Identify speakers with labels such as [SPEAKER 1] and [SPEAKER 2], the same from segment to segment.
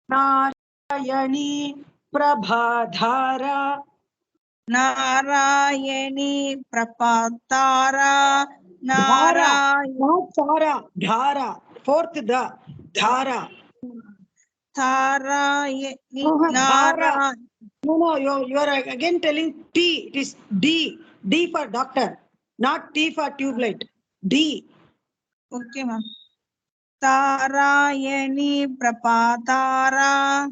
[SPEAKER 1] नारायणी प्रभाधारा
[SPEAKER 2] नारायणी प्रपातारा
[SPEAKER 1] धारा
[SPEAKER 2] Narayana
[SPEAKER 1] not Tara धारा fourth the धारा
[SPEAKER 2] तारायणी
[SPEAKER 1] dhara
[SPEAKER 2] Narayana
[SPEAKER 1] no you are again telling T, it is D for doctor, not T for tube light. D.
[SPEAKER 2] Okay ma'am तारायणी प्रपातारा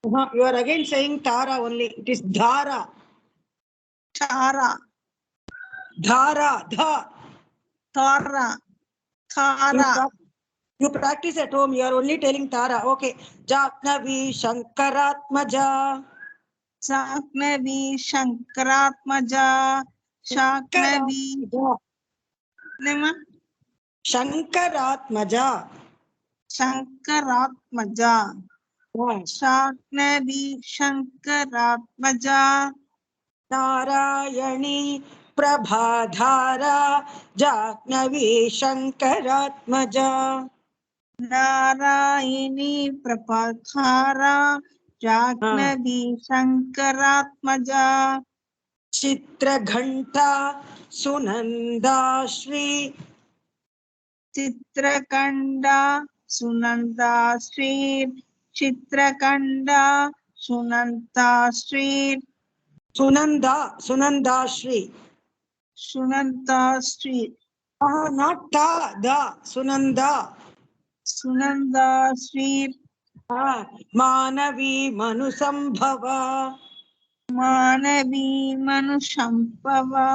[SPEAKER 1] You are again saying Tara only, it is Dhara.
[SPEAKER 2] Tara
[SPEAKER 1] Dhara dha.
[SPEAKER 2] Tara Tara
[SPEAKER 1] You practice at home, you are only telling Tara. Okay. Jahnavi Shankaratmaja.
[SPEAKER 2] शाक्नवी शंकरात्मजा शाक्नवी नेमा
[SPEAKER 1] Shankaratmaja.
[SPEAKER 2] शंकरात्मजा शाक्नवी शंकरात्मजा
[SPEAKER 1] Narayani प्रभाधारा Jahnavi शंकरात्मजा
[SPEAKER 2] Narayani प्रपातारा Jahnavi शंकरात्मजा
[SPEAKER 1] चित्रघंटा Sunanda Shri
[SPEAKER 2] चित्रकंडा Sunanda Shri चित्रकंडा Sunanda Shri
[SPEAKER 1] Sunanda Shri
[SPEAKER 2] Sunanda Shri
[SPEAKER 1] not ta da Sunanda
[SPEAKER 2] Sunanda Shri
[SPEAKER 1] मानवी मनुसंभवा
[SPEAKER 2] मानवी मनुसंभवा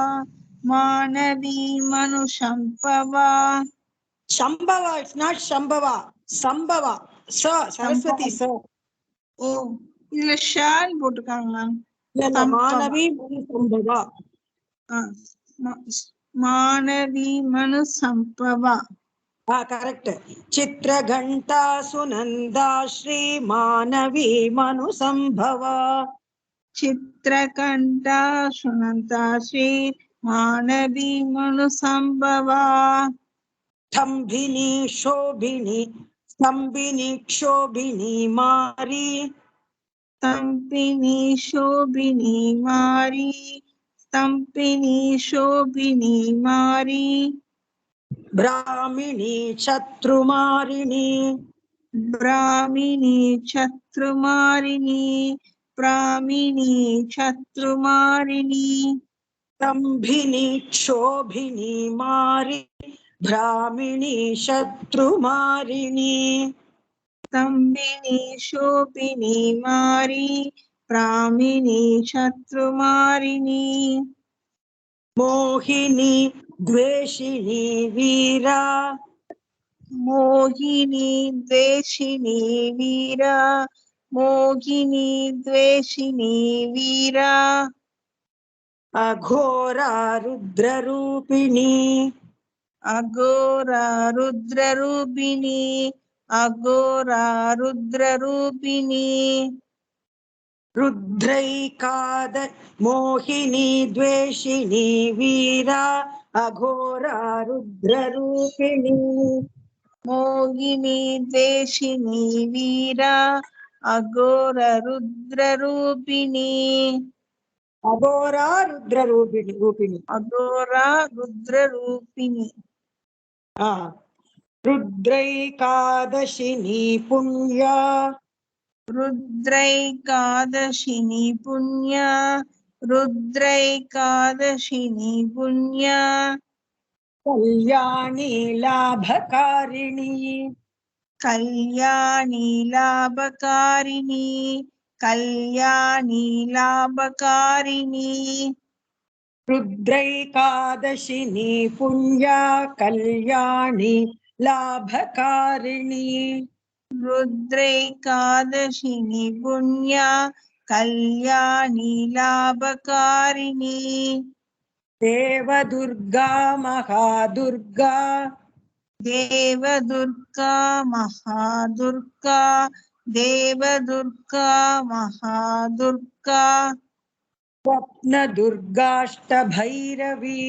[SPEAKER 2] मानवी मनुसंभवा
[SPEAKER 1] Shambhava, it's not Shambhava. Sambhava. Sir, Saraswati, sir.
[SPEAKER 2] ஓ இதுல Shawn போட்டுருக்காங்க ma'am
[SPEAKER 1] மாணவி மனுசம்பவா.
[SPEAKER 2] மாணவி மனுசம்பவா
[SPEAKER 1] correct. Chitraganta Sunanda Shri Manavi Manusambhava.
[SPEAKER 2] चित्रकंडा Sunanda Shri मानवी मनुसंभवा
[SPEAKER 1] Thambini Shobhini Stambini Shobhini Mari
[SPEAKER 2] स्तंपिनी शोभिनी मारी स्तंपिनी शोभिनी मारी
[SPEAKER 1] Brahmini Chatrumarini
[SPEAKER 2] Brahminy छत्रुमारिणी Brahminy छत्रुमारिणी
[SPEAKER 1] Stambhini Shobhini Mari Brahmini Shatrumarini
[SPEAKER 2] स्तंभिनी शोभिनी मारी ब्राह्मिणी शत्रुमारिणी
[SPEAKER 1] मोहिनी द्वेषिणी वीरा
[SPEAKER 2] मोहिनी द्वेषिणी वीरा मोहिनी द्वेषिणी वीरा
[SPEAKER 1] अघोरा रुद्ररूपिणी
[SPEAKER 2] अघोरा रुद्ररूपिणी अघोरा रुद्ररूपिणी
[SPEAKER 1] रुद्रैकाद मोहिनी द्वेषिणी वीरा अघोरा रुद्ररूपिणी
[SPEAKER 2] मोहिनी द्वेषिणी वीरा अघोर रुद्ररूपिणी
[SPEAKER 1] अघोरा रुद्ररूपिणी
[SPEAKER 2] अघोरा रुद्ररूपिणी
[SPEAKER 1] रुद्रैकादशिनी पुण्या
[SPEAKER 2] रुद्रैकादशिनी पुण्या रुद्रैकादशिनी पुण्या
[SPEAKER 1] कल्याणी लाभकारिणी
[SPEAKER 2] कल्याणी लाभकारिणी कल्याणी लाभकारिणी
[SPEAKER 1] रुद्रैकादशिनी पुण्या कल्याणी लाभकारिणी
[SPEAKER 2] रुद्रैकादशिनी पुण्या कल्याणी लाभकारिणी
[SPEAKER 1] देवदुर्गा महादुर्गा
[SPEAKER 2] देवदुर्गा महादुर्गा देवदुर्गा महादुर्गा
[SPEAKER 1] स्वप्नदुर्गाष्टभैरवी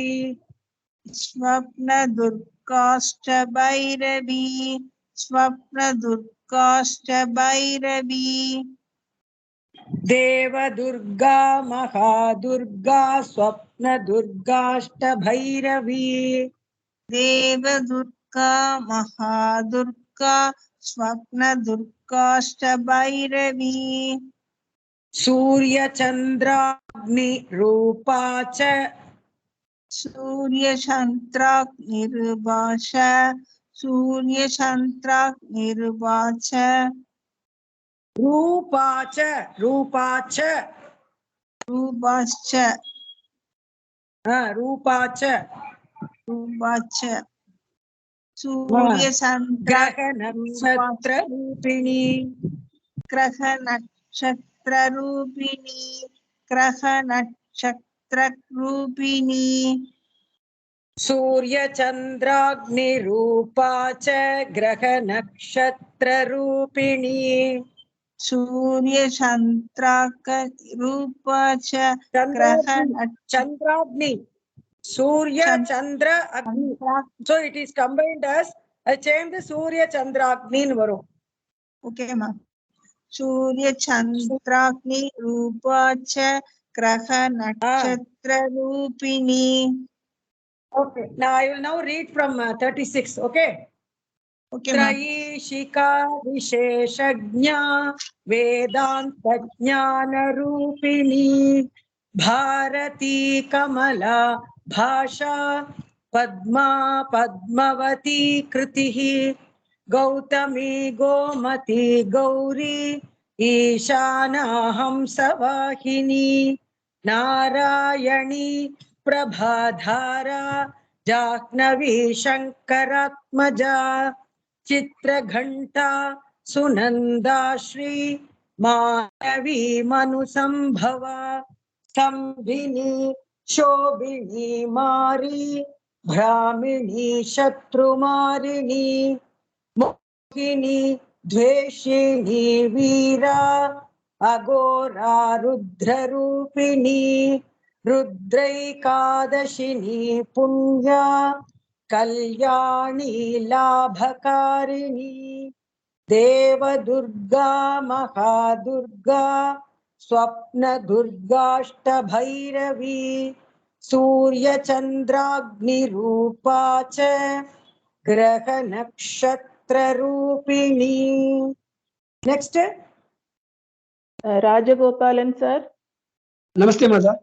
[SPEAKER 2] स्वप्नदुर्गाष्टभैरवी स्वप्नदुर्गाष्टभैरवी महादुर्गाष्टभैरवी
[SPEAKER 1] देवदुर्गा महादुर्गा स्वप्नदुर्गाष्टभैरवी
[SPEAKER 2] देवदुर्गा महादुर्गा स्वप्नदुर्गाष्टभैरवी
[SPEAKER 1] सूर्यचन्द्राग्निरूपा च
[SPEAKER 2] सूर्यचन्द्राग्निर्वाच सूर्यचन्द्राग्निर्वाच
[SPEAKER 1] रूपा च रूपाश्च
[SPEAKER 2] रूपाश्च
[SPEAKER 1] रूपाच
[SPEAKER 2] रूपाश्च सूर्यचन्द्राग्निर्वाच
[SPEAKER 1] ग्रहनक्षत्ररूपिणी
[SPEAKER 2] ग्रहनक्षत्ररूपिणी ग्रहनक्षत्ररूपिणी
[SPEAKER 1] सूर्यचन्द्राग्निरूपा च ग्रहनक्षत्ररूपिणी
[SPEAKER 2] सूर्यचन्द्राग्निरूपा च
[SPEAKER 1] चन्द्राग्नि Surya Chandra Agni. So it is combined as I change the Surya Chandra Agni in varum.
[SPEAKER 2] Okay ma. सूर्यचन्द्राग्निरूपा च ग्रहनक्षत्ररूपिणी.
[SPEAKER 1] Okay. Now I will now read from 36. Okay.
[SPEAKER 2] Okay ma.
[SPEAKER 1] त्रयीशिका विशेषज्ञा वेदान्तज्ञानरूपिणी भारती कमला भाषा पद्मा पद्मवती कृतिः गौतमी गोमती गौरी ईशाना हंसवाहिनी नारायणी प्रभाधारा जाह्नवी शंकरात्मजा चित्रघंटा सुनंदा श्री मानवी मनुसंभवा स्तंभिनी शोभिनी मारी भ्रामिणी शत्रुमारिणी मोहिनी द्वेषिणी वीरा अघोरा रुद्ररूपिणी रुद्रैकादशिनी पुण्या कल्याणी लाभकारिणी देवदुर्गा महादुर्गा स्वप्नदुर्गाष्टभैरवी सूर्यचन्द्राग्निरूपा च ग्रहनक्षत्ररूपिणी. Next.
[SPEAKER 3] Rajagopalan sir.
[SPEAKER 4] Namaste Mata.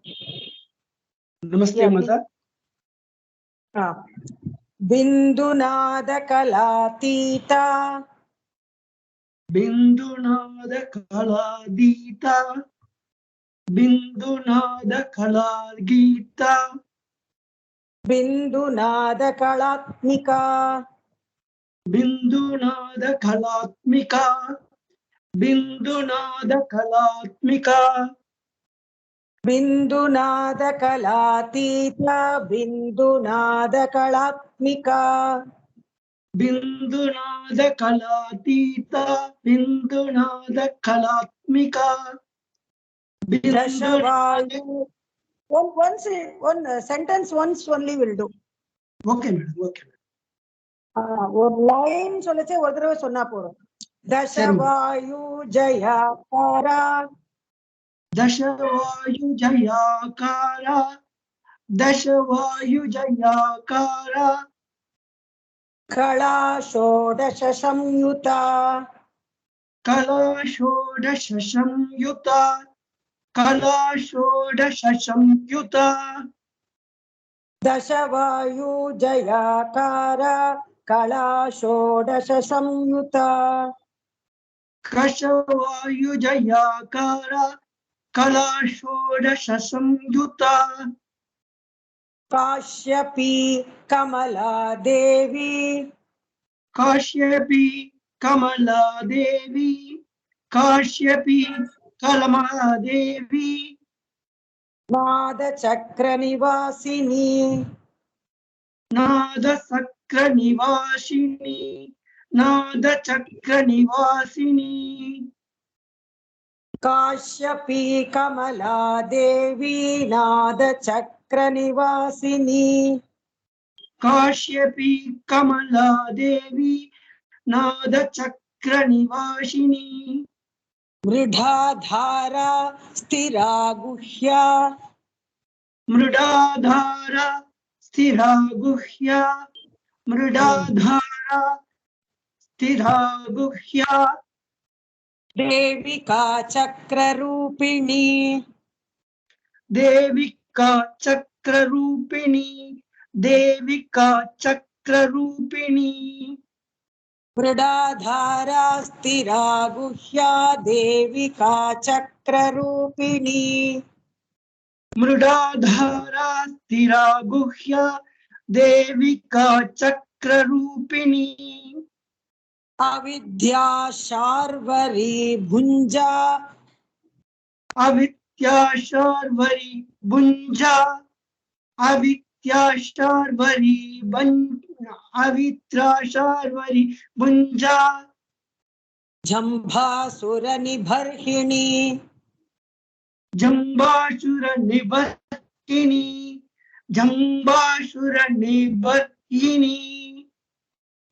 [SPEAKER 4] Namaste Mata.
[SPEAKER 1] बिंदुनाद कलातीता
[SPEAKER 4] बिंदुनाद कलादीता बिंदुनाद कलागीता
[SPEAKER 1] बिंदुनाद कलात्मिका
[SPEAKER 4] बिंदुनाद कलात्मिका बिंदुनाद कलात्मिका
[SPEAKER 1] बिंदुनाद कलातीता बिंदुनाद कलात्मिका
[SPEAKER 4] बिंदुनाद कलातीता बिंदुनाद कलात्मिका
[SPEAKER 1] दशवायु. One sentence once only will do.
[SPEAKER 4] Okay madam, okay
[SPEAKER 1] ஒரு line சொல்லிச்சு ஒரு தடவை சொன்னா போறோம். दशवायु जयाकारा
[SPEAKER 4] दशवायु जयाकारा दशवायु जयाकारा
[SPEAKER 1] कला षोडश संयुता
[SPEAKER 4] कला षोडश संयुता कला षोडश संयुता
[SPEAKER 1] दशवायु जयाकारा कला षोडश संयुता
[SPEAKER 4] दशवायु जयाकारा कला षोडश संयुता
[SPEAKER 1] काश्यपी कमला देवी
[SPEAKER 4] काश्यपी कमला देवी काश्यपी कमला देवी
[SPEAKER 1] नाद चक्र निवासिनी
[SPEAKER 4] नाद चक्र निवासिनी नाद चक्र निवासिनी
[SPEAKER 1] काश्यपी कमला देवी नाद चक्र निवासिनी
[SPEAKER 4] काश्यपी कमला देवी नाद चक्र चक्रनिवासिनी
[SPEAKER 1] मृडाधारा स्थिरा गुह्या
[SPEAKER 4] मृडाधारा स्थिरा गुह्या मृडाधारा स्थिरा गुह्या
[SPEAKER 1] देविका चक्ररूपिणी
[SPEAKER 4] देविका चक्ररूपिणी देविका चक्ररूपिणी
[SPEAKER 1] मृडाधारा स्थिरा गुह्या देविका चक्ररूपिणी
[SPEAKER 4] मृडाधारा स्थिरा गुह्या देविका चक्ररूपिणी
[SPEAKER 1] अविद्या शार्वरी भुञ्जा
[SPEAKER 4] अविद्या शार्वरी भुञ्जा अविद्या शार्वरी अविद्या शार्वरी भुञ्जा
[SPEAKER 1] जम्भासुरनिबर्हिणी
[SPEAKER 4] जम्बासुर निवर्तिनी जम्बासुर निवर्तिनी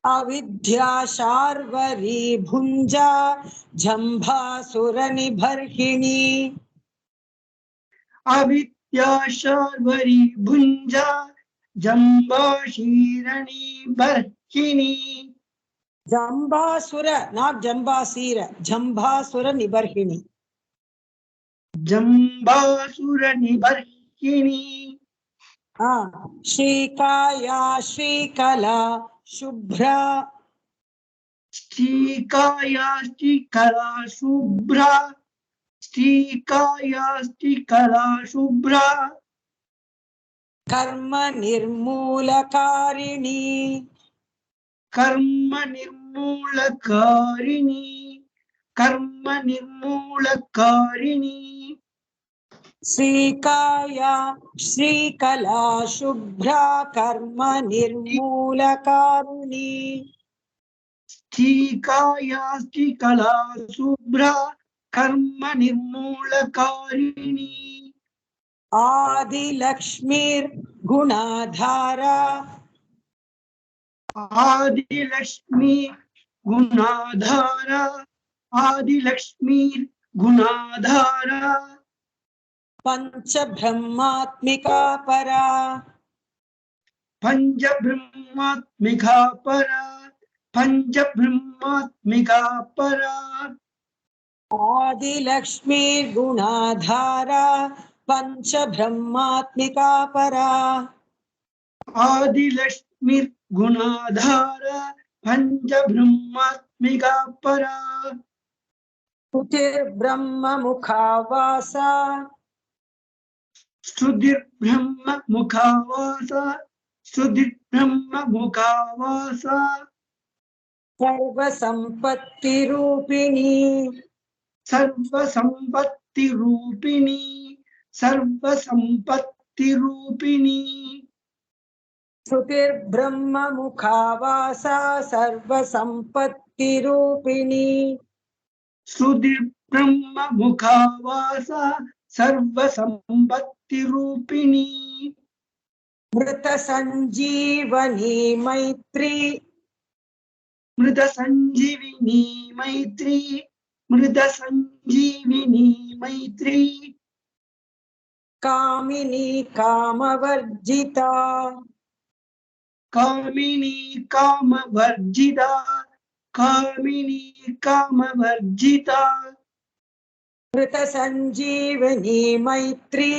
[SPEAKER 1] अविद्या शार्वरी भुञ्जा जम्भासुरनिबर्हिणी
[SPEAKER 4] अविद्या शार्वरी भुञ्जा जम्बाशीरणी बर्हिणी
[SPEAKER 1] जम्बासुर not जम्बासीर जम्भासुरनिबर्हिणी
[SPEAKER 4] जम्बासुर निबर्हिणी
[SPEAKER 1] श्रीकाया श्रीकला शुभ्रा
[SPEAKER 4] श्रीकाया श्रीकला शुभ्रा श्रीकाया श्रीकला शुभ्रा
[SPEAKER 1] कर्म निर्मूलकारिणी
[SPEAKER 4] कर्म निर्मूलकारिणी कर्म निर्मूलकारिणी
[SPEAKER 1] श्रीकाया श्रीकला शुभ्रा कर्म निर्मूलकारिणी
[SPEAKER 4] श्रीकाया श्रीकला शुभ्रा कर्म निर्मूलकारिणी
[SPEAKER 1] आदिलक्ष्मीर्गुणाधारा
[SPEAKER 4] आदिलक्ष्मी गुणाधारा आदिलक्ष्मी गुणाधारा
[SPEAKER 1] पंचब्रह्मात्मिका परा
[SPEAKER 4] पंच ब्रह्मात्मिका परा पंच ब्रह्मात्मिका परा
[SPEAKER 1] आदिलक्ष्मीर्गुणाधारा पंचब्रह्मात्मिका परा
[SPEAKER 4] आदिलक्ष्मी गुणाधारा पंच ब्रह्मात्मिका परा
[SPEAKER 1] स्तुतिर्ब्रह्म मुखावासा
[SPEAKER 4] स्तुतिर्ब्रह्म मुखावासा स्तुतिर्ब्रह्म मुखावासा
[SPEAKER 1] सर्वसंपत्तिरूपिणी
[SPEAKER 4] सर्वसंपत्तिरूपिणी सर्वसंपत्तिरूपिणी
[SPEAKER 1] स्तुतिर्ब्रह्म मुखावासा सर्वसंपत्तिरूपिणी
[SPEAKER 4] श्रुतिर्ब्रह्म मुखावासा सर्वसंपत्तिरूपिणी
[SPEAKER 1] मृत संजीवनी मैत्री
[SPEAKER 4] मृत संजीविनी मैत्री मृत संजीविनी मैत्री
[SPEAKER 1] कामिनी कामवर्जिता
[SPEAKER 4] कामिनी कामवर्जिता कामिनी कामवर्जिता
[SPEAKER 1] मृत संजीवनी मैत्री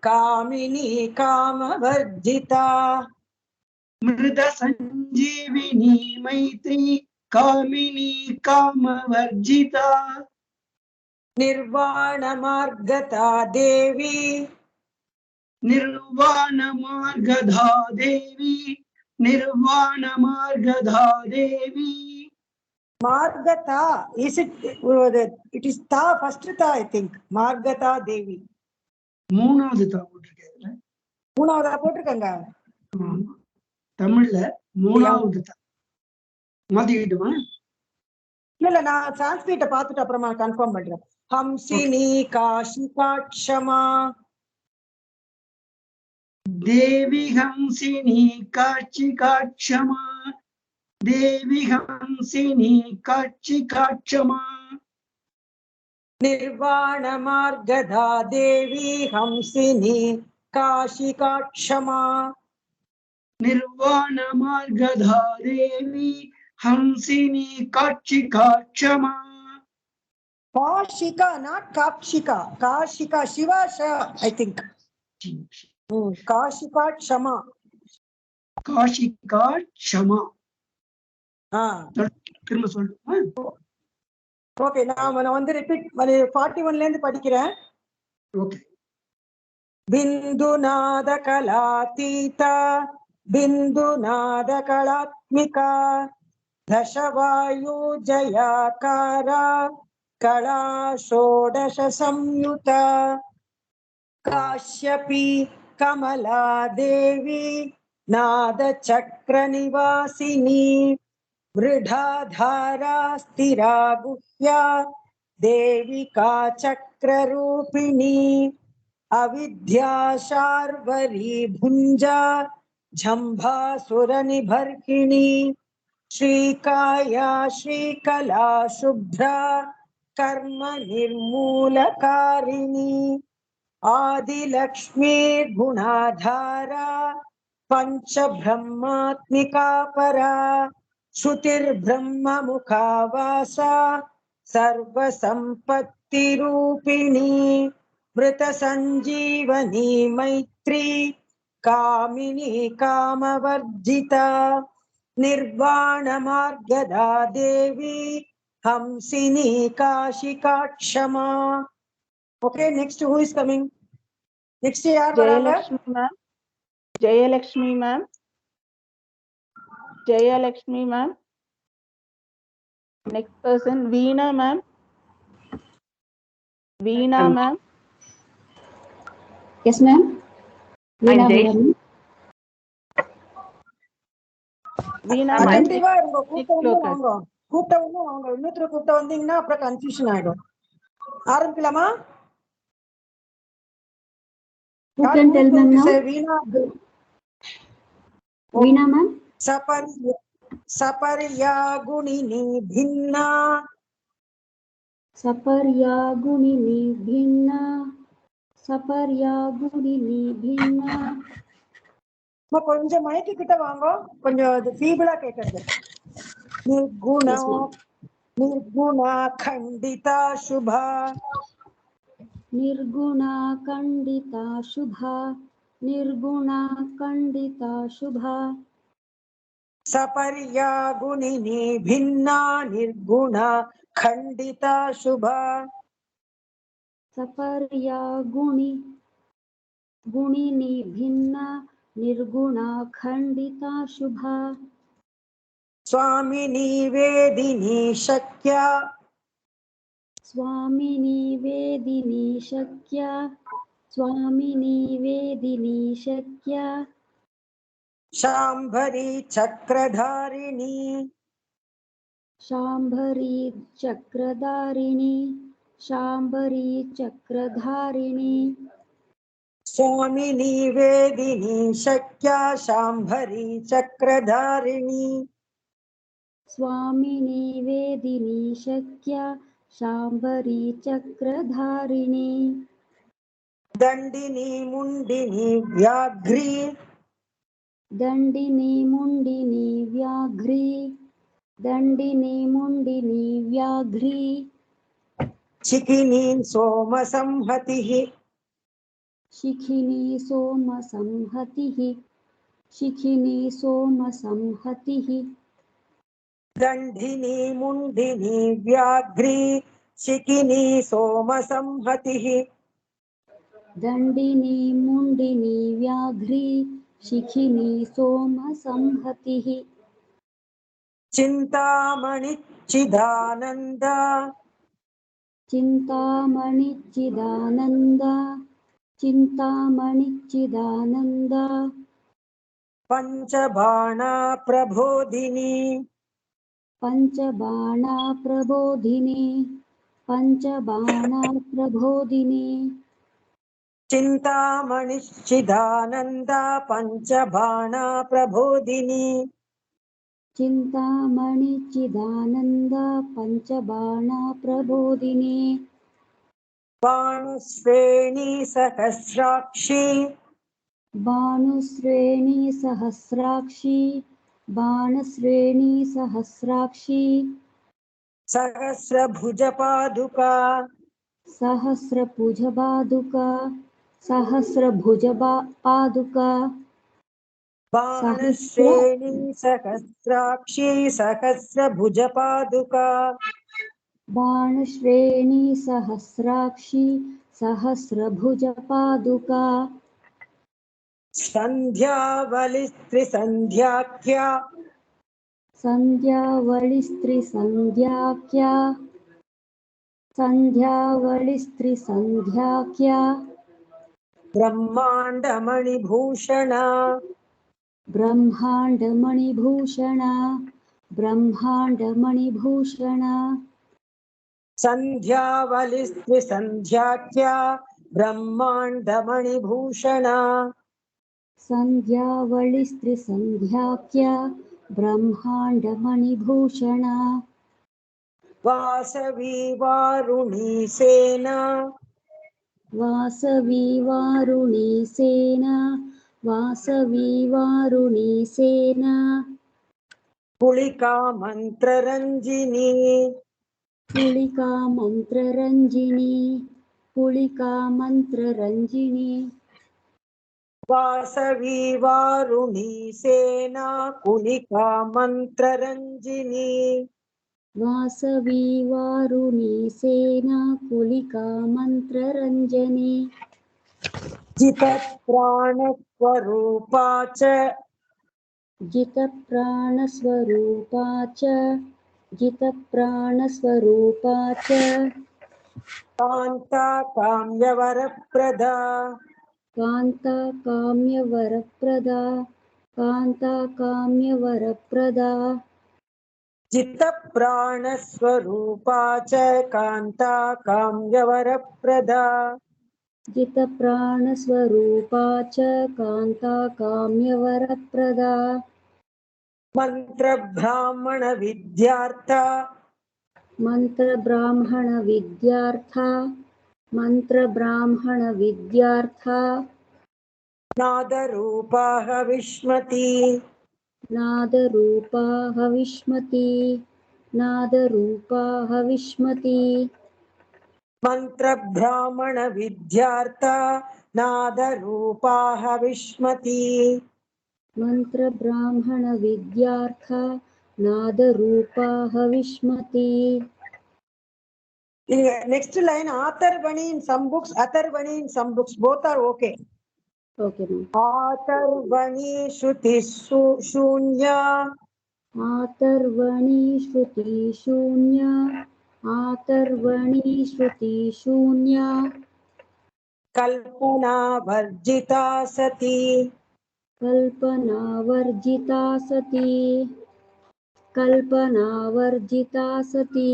[SPEAKER 1] कामिनी कामवर्जिता
[SPEAKER 4] मृत संजीविनी मैत्री कामिनी कामवर्जिता
[SPEAKER 1] निर्वाण मार्गता देवी
[SPEAKER 4] निर्वाण मार्गधा देवी निर्वाण मार्गधा देवी
[SPEAKER 1] मार्गता is it is ta first ta I think मार्गता देवी
[SPEAKER 4] மூணாவது தா போட்டிருக்கேன்
[SPEAKER 1] மூணாவதா போட்டிருக்காங்க
[SPEAKER 4] தமிழ்ல மூணாவது தா மாத்திக்கிட்டுமா
[SPEAKER 1] இல்ல நான் சான்ஸ்கிரிட்ட பார்த்துட்டு அப்புறமா கன்ஃபார்ம் பண்றேன் ஹம்சினி காஷிகா க்ஷமா
[SPEAKER 4] देवी हंसिनी काचिका क्षमा देवी हंसिनी काक्षिका क्षमा
[SPEAKER 1] निर्वाण मार्गधा देवी हंसिनी काशिका क्षमा
[SPEAKER 4] निर्वाण मार्गधा देवी हंसिनी काक्षिका क्षमा
[SPEAKER 1] Kashika, not Kapshika. Kashika, Shiva, I think. Kashika Kshama.
[SPEAKER 4] Kashika क्षमा திரும்ப சொல்லுங்க
[SPEAKER 1] Okay, நான் வந்து repeat 41 ல இருந்து படிக்கிறேன்.
[SPEAKER 4] ஓகே
[SPEAKER 1] बिंदुनाद कलातीता बिंदुनाद कलात्मिका दशवायु जयाकारा कला षोडश संयुता काश्यपी कमला देवी नाद चक्र निवासिनी वृषाधारा स्थिरा गुह्या देविका चक्र रूपिणी अविद्या शार्वरी भुंजा झंभासुर निभर्किणी श्रीकाया श्रीकला शुभ्रा कर्म निर्मूलकारिणी आदिलक्ष्मी गुणाधारा पंच ब्रह्मात्मिका परा श्रुतिर्ब्रह्म मुखावासा सर्व संपत्ति रूपिणी मृत संजीवनी मैत्री कामिनी कामवर्जिता निर्वाण मार्गदा देवी हंसिनी काशिका क्षमा. Okay, next who is coming? Next yaar varanga?
[SPEAKER 3] Jayalakshmi ma'am. Jayalakshmi ma'am. Jayalakshmi ma'am. Next person Veena ma'am. Veena ma'am.
[SPEAKER 5] Yes, ma'am. Veena
[SPEAKER 3] Jay.
[SPEAKER 5] Murali.
[SPEAKER 3] Veena ma'am.
[SPEAKER 1] Attentive ஆ இருங்க. கூப்பிட்ட உடனே
[SPEAKER 3] Shlokas.
[SPEAKER 1] வாங்க. கூப்பிட்ட உடனே வாங்க. இன்னொருத்தர கூப்பிட்ட வந்தீங்கன்னா அப்புறம் கன்ஃபியூஷன் ஆயிடும். ஆரம்பிக்கலாமா?
[SPEAKER 5] Who can tell them now?
[SPEAKER 1] Veena.
[SPEAKER 5] Veena ma'am.
[SPEAKER 1] सपर्या गुणिनी भिन्ना
[SPEAKER 5] Saparya Gunini Bhinna. Saparya Gunini Bhinna.
[SPEAKER 1] கொஞ்சம் மைக்கு கிட்ட வாங்க. கொஞ்சம் அது ஃபீபிளா கேக்குறது. Nirguna
[SPEAKER 5] Yes, ma'am.
[SPEAKER 1] निर्गुणा खंडिता शुभा
[SPEAKER 5] Nirguna Kandita Shubha. Nirguna Kandita Shubha.
[SPEAKER 1] सपर्या गुणिनी भिन्ना निर्गुणा खंडिता शुभा
[SPEAKER 5] Saparya Gunini Bhinna. Nirguna Khandita Shubha.
[SPEAKER 1] स्वामिनी Vedini शक्या
[SPEAKER 5] Swamini Vedini Shakya. Swamini Vedini Shakya.
[SPEAKER 1] शांभरी चक्रधारिणी
[SPEAKER 5] Shambhari Chakradarini. Shambhari Chakradarini.
[SPEAKER 1] स्वामिनी Vedini शक्या शांभरी चक्रधारिणी
[SPEAKER 5] Swamini Vedini Shakya. Shambhari Chakradarini.
[SPEAKER 1] दंडिनी मुंडिनी व्याघ्री
[SPEAKER 5] Dandini Mundini Vyagri. Dandini Mundini Vyagri.
[SPEAKER 1] चिकिनी सोम संहतिः
[SPEAKER 5] Shikhini Soma Samhatihi. Shikhini Soma Samhatihi.
[SPEAKER 1] दंडिनी मुंडिनी व्याघ्री चिकिनी सोम संहतिः
[SPEAKER 5] Dandini Mundini Vyagri. Shikhini Soma Samhatihi.
[SPEAKER 1] Chintamani चिदानंदा
[SPEAKER 5] Chintamani Chidananda. Chintamani Chidananda.
[SPEAKER 1] पंचबाणा Prabodhini
[SPEAKER 5] Panchabana Prabodhini. Panchabana Prabodhini.
[SPEAKER 1] Chintamani चिदानंदा पंचबाणा Prabodhini
[SPEAKER 5] चिन्तामणि चिदानन्द पञ्चबाणा प्रबोधिनी
[SPEAKER 1] बाणश्रेणी सहस्राक्षी
[SPEAKER 5] बाणुश्रेणी सहस्राक्षी बाणश्रेणी सहस्राक्षी
[SPEAKER 1] सहस्रभुजपादुका
[SPEAKER 5] सहस्रभुजपादुका पादुका सहस्र
[SPEAKER 1] बाणश्रेणी सहस्राक्षी सहस्रभुजपादुका
[SPEAKER 5] बाणश्रेणी सहस्राक्षी सहस्रभुजपादुका
[SPEAKER 1] सन्ध्यावलिस्त्रिसन्ध्याख्या
[SPEAKER 5] सन्ध्यावलिस्त्रिसन्ध्याख्या सन्ध्यावलिस्त्रिसन्ध्याख्या
[SPEAKER 1] ब्रह्माण्डमणिभूषणा
[SPEAKER 5] ब्रह्माण्डमणिभूषणा ब्रह्माण्डमणिभूषणा
[SPEAKER 1] सन्ध्यावलिस्त्रिसन्ध्याख्या ब्रह्माण्डमणिभूषणा
[SPEAKER 5] सन्ध्यावलिस्त्रिसन्ध्याख्या ब्रह्माण्डमणिभूषणा
[SPEAKER 1] वासवी वारुणी सेना
[SPEAKER 5] वासवी वारुणी सेना वासवी वारुणी सेना
[SPEAKER 1] कुलिका मन्त्ररञ्जिनी
[SPEAKER 5] कुलिका मन्त्ररञ्जिनी कुलिका मन्त्ररञ्जिनी
[SPEAKER 1] वासवी वारुणी सेना कुलिका मन्त्ररञ्जिनी
[SPEAKER 5] वासवी वारुणी सेना कुलिका मन्त्ररञ्जनी
[SPEAKER 1] जितप्राणस्वरूपा च
[SPEAKER 5] जितप्राणस्वरूपा च जितप्राणस्वरूपा च
[SPEAKER 1] कान्ता काम्यवरप्रदा
[SPEAKER 5] कान्ता काम्यवरप्रदा कान्ता काम्यवरप्रदा
[SPEAKER 1] जितप्राणस्वरूपा च कान्ता काम्यवरप्रदा
[SPEAKER 5] जितप्राणस्वरूपा च कान्ता काम्यवरप्रदा
[SPEAKER 1] मन्त्रब्राह्मणविद्यार्था
[SPEAKER 5] मन्त्रब्राह्मणविद्यार्था मन्त्रब्राह्मणविद्यार्था
[SPEAKER 1] नादरूपा Havishmati
[SPEAKER 5] नादरूपा Havishmati नादरूपा Havishmati
[SPEAKER 1] मन्त्रब्राह्मणविद्यार्था नादरूपा Havishmati
[SPEAKER 5] मन्त्रब्राह्मणविद्यार्था नादरूपा Havishmati
[SPEAKER 1] Next line, Atharvani in some books, Atharvani in some books, both are okay.
[SPEAKER 5] Okay ma'am
[SPEAKER 1] Atharvani Shruti Shunya
[SPEAKER 5] आतर्वणि श्रुति शून्य आतर्वणि श्रुति शून्य
[SPEAKER 1] Kalpana Varjita Sati
[SPEAKER 5] कल्पना वर्जिता सती कल्पना वर्जिता सती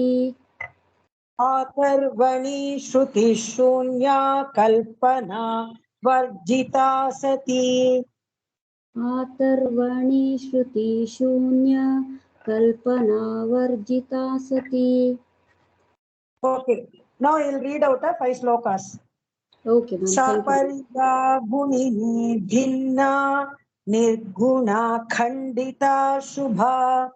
[SPEAKER 1] Atharvani Shruti Shunya Kalpana Varjita Sati
[SPEAKER 5] आतर्वणि श्रुति शून्य कल्पना वर्जिता सती
[SPEAKER 1] Okay, now I'll read out 5 slokas.
[SPEAKER 5] Okay ma'am thank
[SPEAKER 1] Sapariga Gunini Bhinna Nirguna Khandita Shubha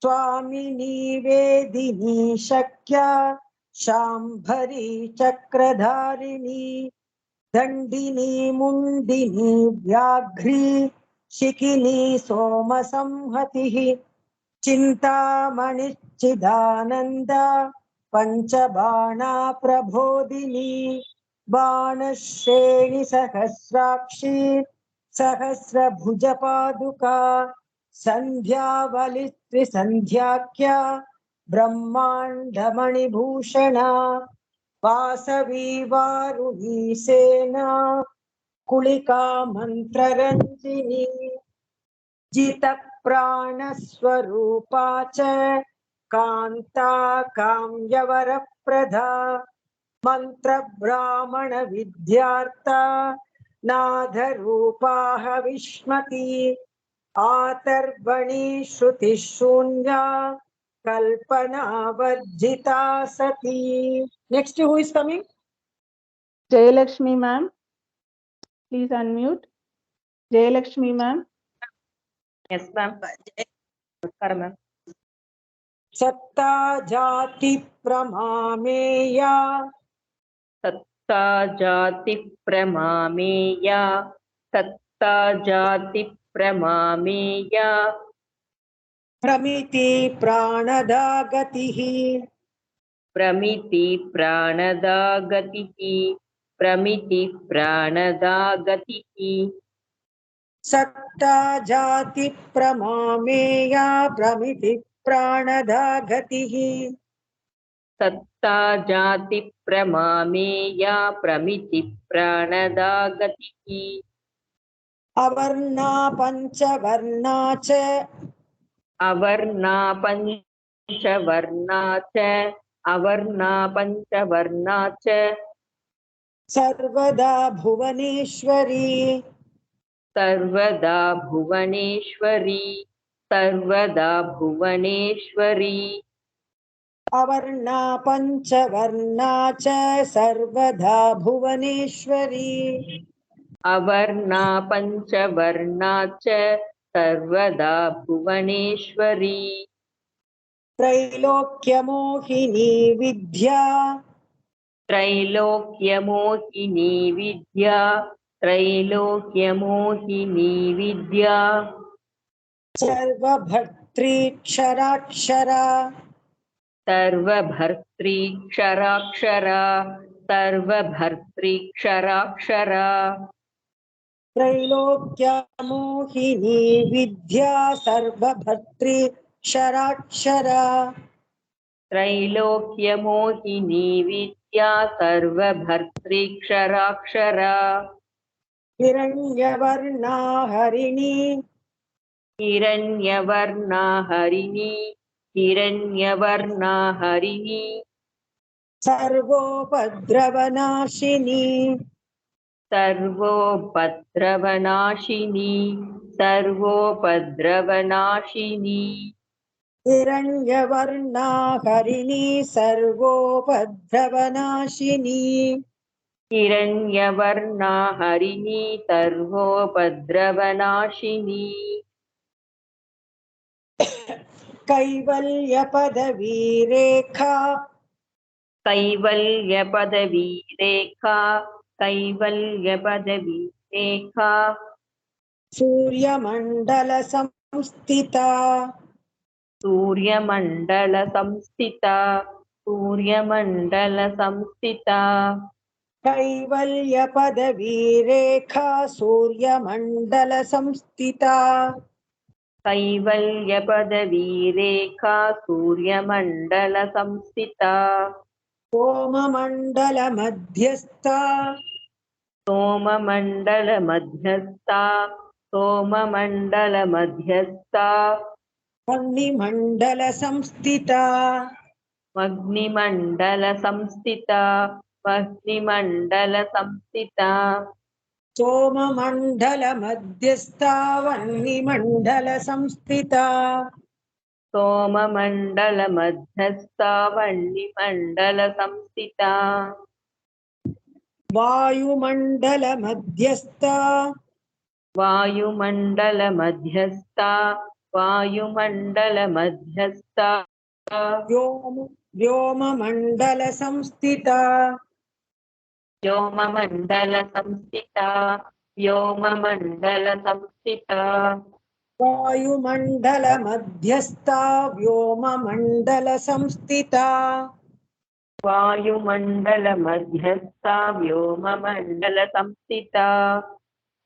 [SPEAKER 1] Swamini Vedini Shakya Shambhari Chakradharini Dandini Mundini Vyagri Shikini Soma Samhatihi Chintamani Chidananda Panchabana Prabodhini बाणश्रेणी सहस्राक्षी सहस्रभुजपादुका सन्ध्यावलिस्त्रिसन्ध्याख्या ब्रह्माण्डमणिभूषणा वासवी वारुणी सेना कुलिका मन्त्ररञ्जिनी जितप्राणस्वरूपा च कान्ता काम्यवरप्रदा मन्त्रब्राह्मणविद्यार्था नादरूपा हविष्मती आतर्वणि श्रुतिशून्या कल्पना वर्जिता सती. Next, who is coming?
[SPEAKER 3] Jayalakshmi ma'am, please unmute. Jayalakshmi ma'am.
[SPEAKER 6] Yes, ma'am. Namaskaram, ma'am.
[SPEAKER 1] सत्ता जाति प्रमामेया
[SPEAKER 6] सत्ता जाति प्रमामेया सत्ता जाति प्रमामेया
[SPEAKER 1] प्रमिति प्राणदा गतिः
[SPEAKER 6] प्रमिति प्राणदा गतिः प्रमिति प्राणदा गतिः
[SPEAKER 1] सत्ता जाति प्रमामेया प्रमिति प्राणदा गतिः
[SPEAKER 6] सत्ता जाति प्रमामेया प्रमिति प्राणदा गतिः
[SPEAKER 1] अवर्णा पंचवर्णा च
[SPEAKER 6] अवर्णा पंचवर्णा च अवर्णा पंचवर्णा च
[SPEAKER 1] सर्वदा भुवनेश्वरी
[SPEAKER 6] सर्वदा भुवनेश्वरी सर्वदा भुवनेश्वरी
[SPEAKER 1] अवर्णा पंचवर्णा च सर्वदा भुवनेश्वरी
[SPEAKER 6] अवर्णा पंचवर्णा च सर्वदा भुवनेश्वरी
[SPEAKER 1] त्रैलोक्यमोहिनी विद्या
[SPEAKER 6] त्रैलोक्यमोहिनी विद्या त्रैलोक्यमोहिनी विद्या
[SPEAKER 1] सर्वभर्तृक्षराक्षरा
[SPEAKER 6] सर्वभर्तृक्षराक्षरा सर्वभर्तृक्षराक्षरा
[SPEAKER 1] त्रैलोक्यमोहिनी विद्या सर्वभर्तृक्षराक्षरा
[SPEAKER 6] त्रैलोक्यमोहिनी विद्या सर्वभर्तृक्षराक्षरा
[SPEAKER 1] हिरण्यवर्णा हरिणी
[SPEAKER 6] हिरण्यवर्णा हरिणी हिरण्यवर्णा हरिणी
[SPEAKER 1] सर्वोपद्रवनाशिनी
[SPEAKER 6] सर्वोपद्रवनाशिनी सर्वोपद्रवनाशिनी
[SPEAKER 1] हिरण्यवर्णा हरिणी सर्वोपद्रवनाशिनी
[SPEAKER 6] हिरण्यवर्णा हरिणी सर्वोपद्रवनाशिनी
[SPEAKER 1] कैवल्यपदवी रेखा
[SPEAKER 6] कैवल्यपदवी रेखा कैवल्यपदवी रेखा
[SPEAKER 1] सूर्यमण्डल संस्थिता
[SPEAKER 6] सूर्यमण्डल संस्थिता सूर्यमण्डल संस्थिता
[SPEAKER 1] कैवल्यपदवी रेखा सूर्यमण्डल संस्थिता
[SPEAKER 6] कैवल्यपदवी रेखा सूर्यमण्डल संस्थिता
[SPEAKER 1] सोममण्डल मध्यस्था
[SPEAKER 6] सोममण्डल मध्यस्था सोममण्डल मध्यस्था
[SPEAKER 1] अग्निमण्डल संस्थिता
[SPEAKER 6] अग्निमण्डल संस्थिता अग्निमण्डल संस्थिता
[SPEAKER 1] सोममण्डल मध्यस्था वह्निमण्डल संस्थिता
[SPEAKER 6] सोममण्डल मध्यस्था वह्निमण्डल संस्थिता
[SPEAKER 1] वायुमण्डल मध्यस्था
[SPEAKER 6] वायुमण्डल मध्यस्था वायुमण्डल मध्यस्था
[SPEAKER 1] व्योममण्डल संस्थिता
[SPEAKER 6] व्योममण्डल संस्थिता व्योममण्डल संस्थिता
[SPEAKER 1] वायुमण्डल मध्यस्था व्योममण्डल संस्थिता
[SPEAKER 6] वायुमण्डल मध्यस्था व्योममण्डल संस्थिता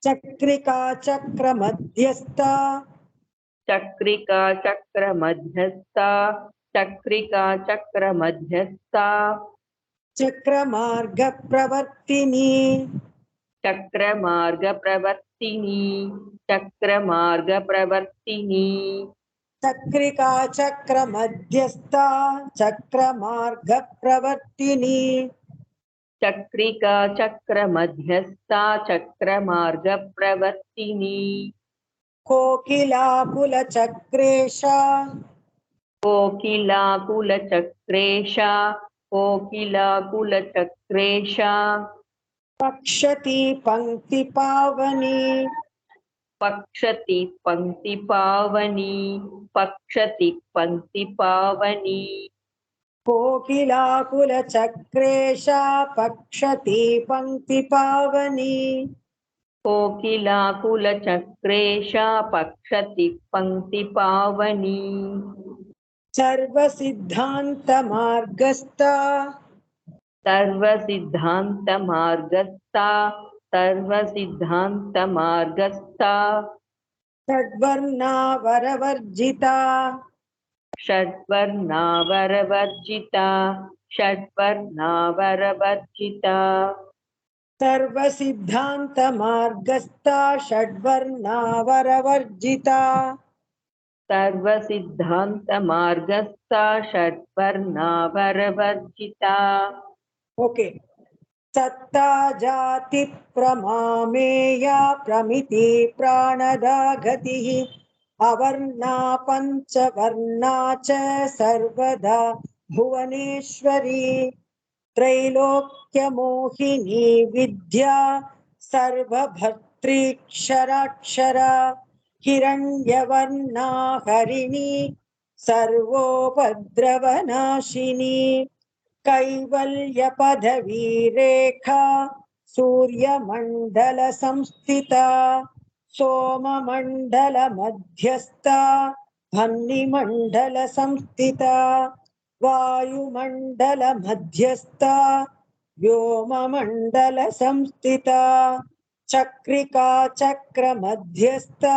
[SPEAKER 1] चक्रिका चक्र मध्यस्था
[SPEAKER 6] चक्रिका चक्र मध्यस्था चक्रिका चक्र मध्यस्था
[SPEAKER 1] चक्रमार्ग प्रवर्तिनी
[SPEAKER 6] चक्रमार्ग प्रवर्तिनी चक्रमार्ग प्रवर्तिनी
[SPEAKER 1] चक्रिका चक्र मध्यस्था चक्रमार्ग प्रवर्तिनी
[SPEAKER 6] चक्रिका चक्र मध्यस्था चक्रमार्ग प्रवर्तिनी
[SPEAKER 1] कोकिलाकुलचक्रेश
[SPEAKER 6] कोकिलाकुलचक्रेश कोकिलाकुलचक्रेश
[SPEAKER 1] पक्षति पंक्तिपावनी
[SPEAKER 6] पक्षति पंक्तिपावनी पक्षति पंक्तिपावनी
[SPEAKER 1] कोकिलाकुलचक्रेश पक्षति पंक्तिपावनी
[SPEAKER 6] कोकिलाकुलचक्रेश पक्षति पंक्तिपावनी
[SPEAKER 1] सर्वसिद्धान्तमार्गस्था
[SPEAKER 6] सर्वसिद्धान्तमार्गस्था सर्वसिद्धान्तमार्गस्था
[SPEAKER 1] षड्वर्णावरवर्जिता
[SPEAKER 6] षड्वर्णावरवर्जिता षड्वर्णावरवर्जिता
[SPEAKER 1] सर्वसिद्धान्तमार्गस्था षड्वर्णावरवर्जिता
[SPEAKER 6] सर्वसिद्धान्तमार्गस्था षड्वर्णावरवर्जिता
[SPEAKER 1] ओके सत्ता जाति प्रमामेया प्रमिति प्राणदा गतिः अवर्णा पंचवर्णा च सर्वदा भुवनेश्वरी त्रैलोक्यमोहिनी विद्या सर्वभर्तृक्षराक्षरा हिरण्यवर्णा हरिणी सर्वोपद्रवनाशिनी कैवल्यपदवी रेखा सूर्यमण्डल संस्थिता सोममण्डल मध्यस्था धन्निमण्डल संस्थिता वायुमण्डल मध्यस्था व्योममण्डल संस्थिता चक्रिका चक्र मध्यस्था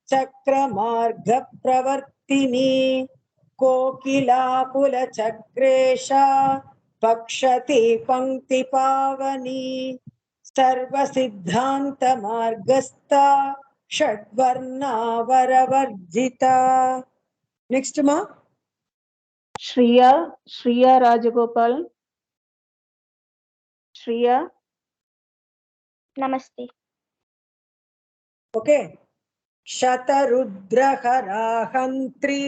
[SPEAKER 1] चक्रमार्ग प्रवर्तिनी कोकिलाकुलचक्रेशा पक्षति पंक्तिपावनी सर्वसिद्धान्तमार्गस्था षड्वर्णावरवर्जिता नेक्स्ट मा
[SPEAKER 3] श्रिया राजगोपाल श्रिया
[SPEAKER 7] नमस्ते
[SPEAKER 1] ओके शतरुद्रहरा हन्त्री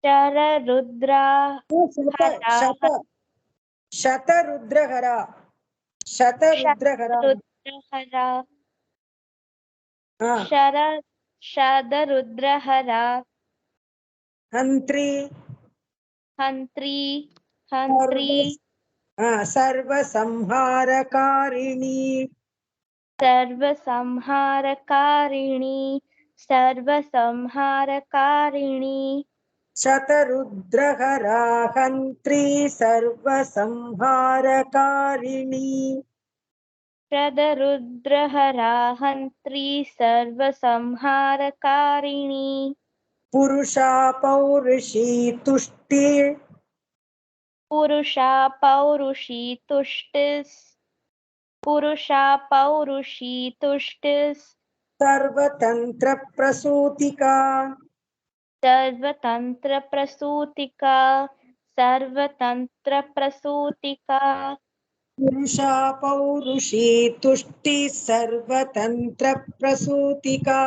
[SPEAKER 7] शररुद्रा
[SPEAKER 1] शतरुद्रहरा
[SPEAKER 7] शतरुद्रहरा शररुद्रहरा
[SPEAKER 1] हन्त्री
[SPEAKER 7] हन्त्री
[SPEAKER 1] सर्वसंहारकारिणी
[SPEAKER 7] सर्वसंहारकारिणी
[SPEAKER 1] शतरुद्रहरा हन्त्री सर्वसंहारकारिणी
[SPEAKER 7] शररुद्रहरा हन्त्री सर्वसंहारकारिणी
[SPEAKER 1] पुरुषा पौरुषी तुष्टि
[SPEAKER 7] पुरुषा पौरुषी तुष्टिस्
[SPEAKER 1] सर्वतंत्र प्रसूतिका
[SPEAKER 7] सर्वतंत्र
[SPEAKER 1] पुरुषा पौरुषी तुष्टि सर्वतंत्र प्रसूतिका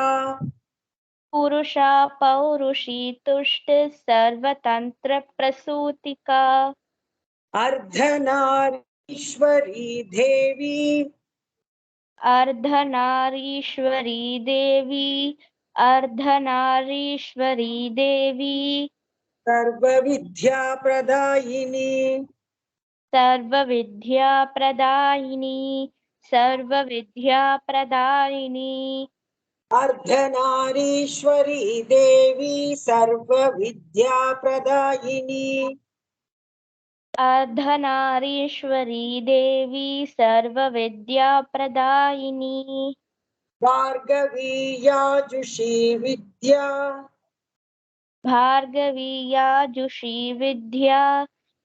[SPEAKER 7] पुरुषा पौरुषी तुष्टिस् सर्वतंत्र
[SPEAKER 1] अर्धनारीश्वरी देवी
[SPEAKER 7] अर्धनारीश्वरी देवी
[SPEAKER 1] सर्वविद्या प्रदायिनी अर्धनारीश्वरी देवी सर्वविद्या प्रदायिनी
[SPEAKER 7] अर्धनारीश्वरी देवी सर्वविद्याप्रदायिनी
[SPEAKER 1] भार्गवी याजुषी विद्या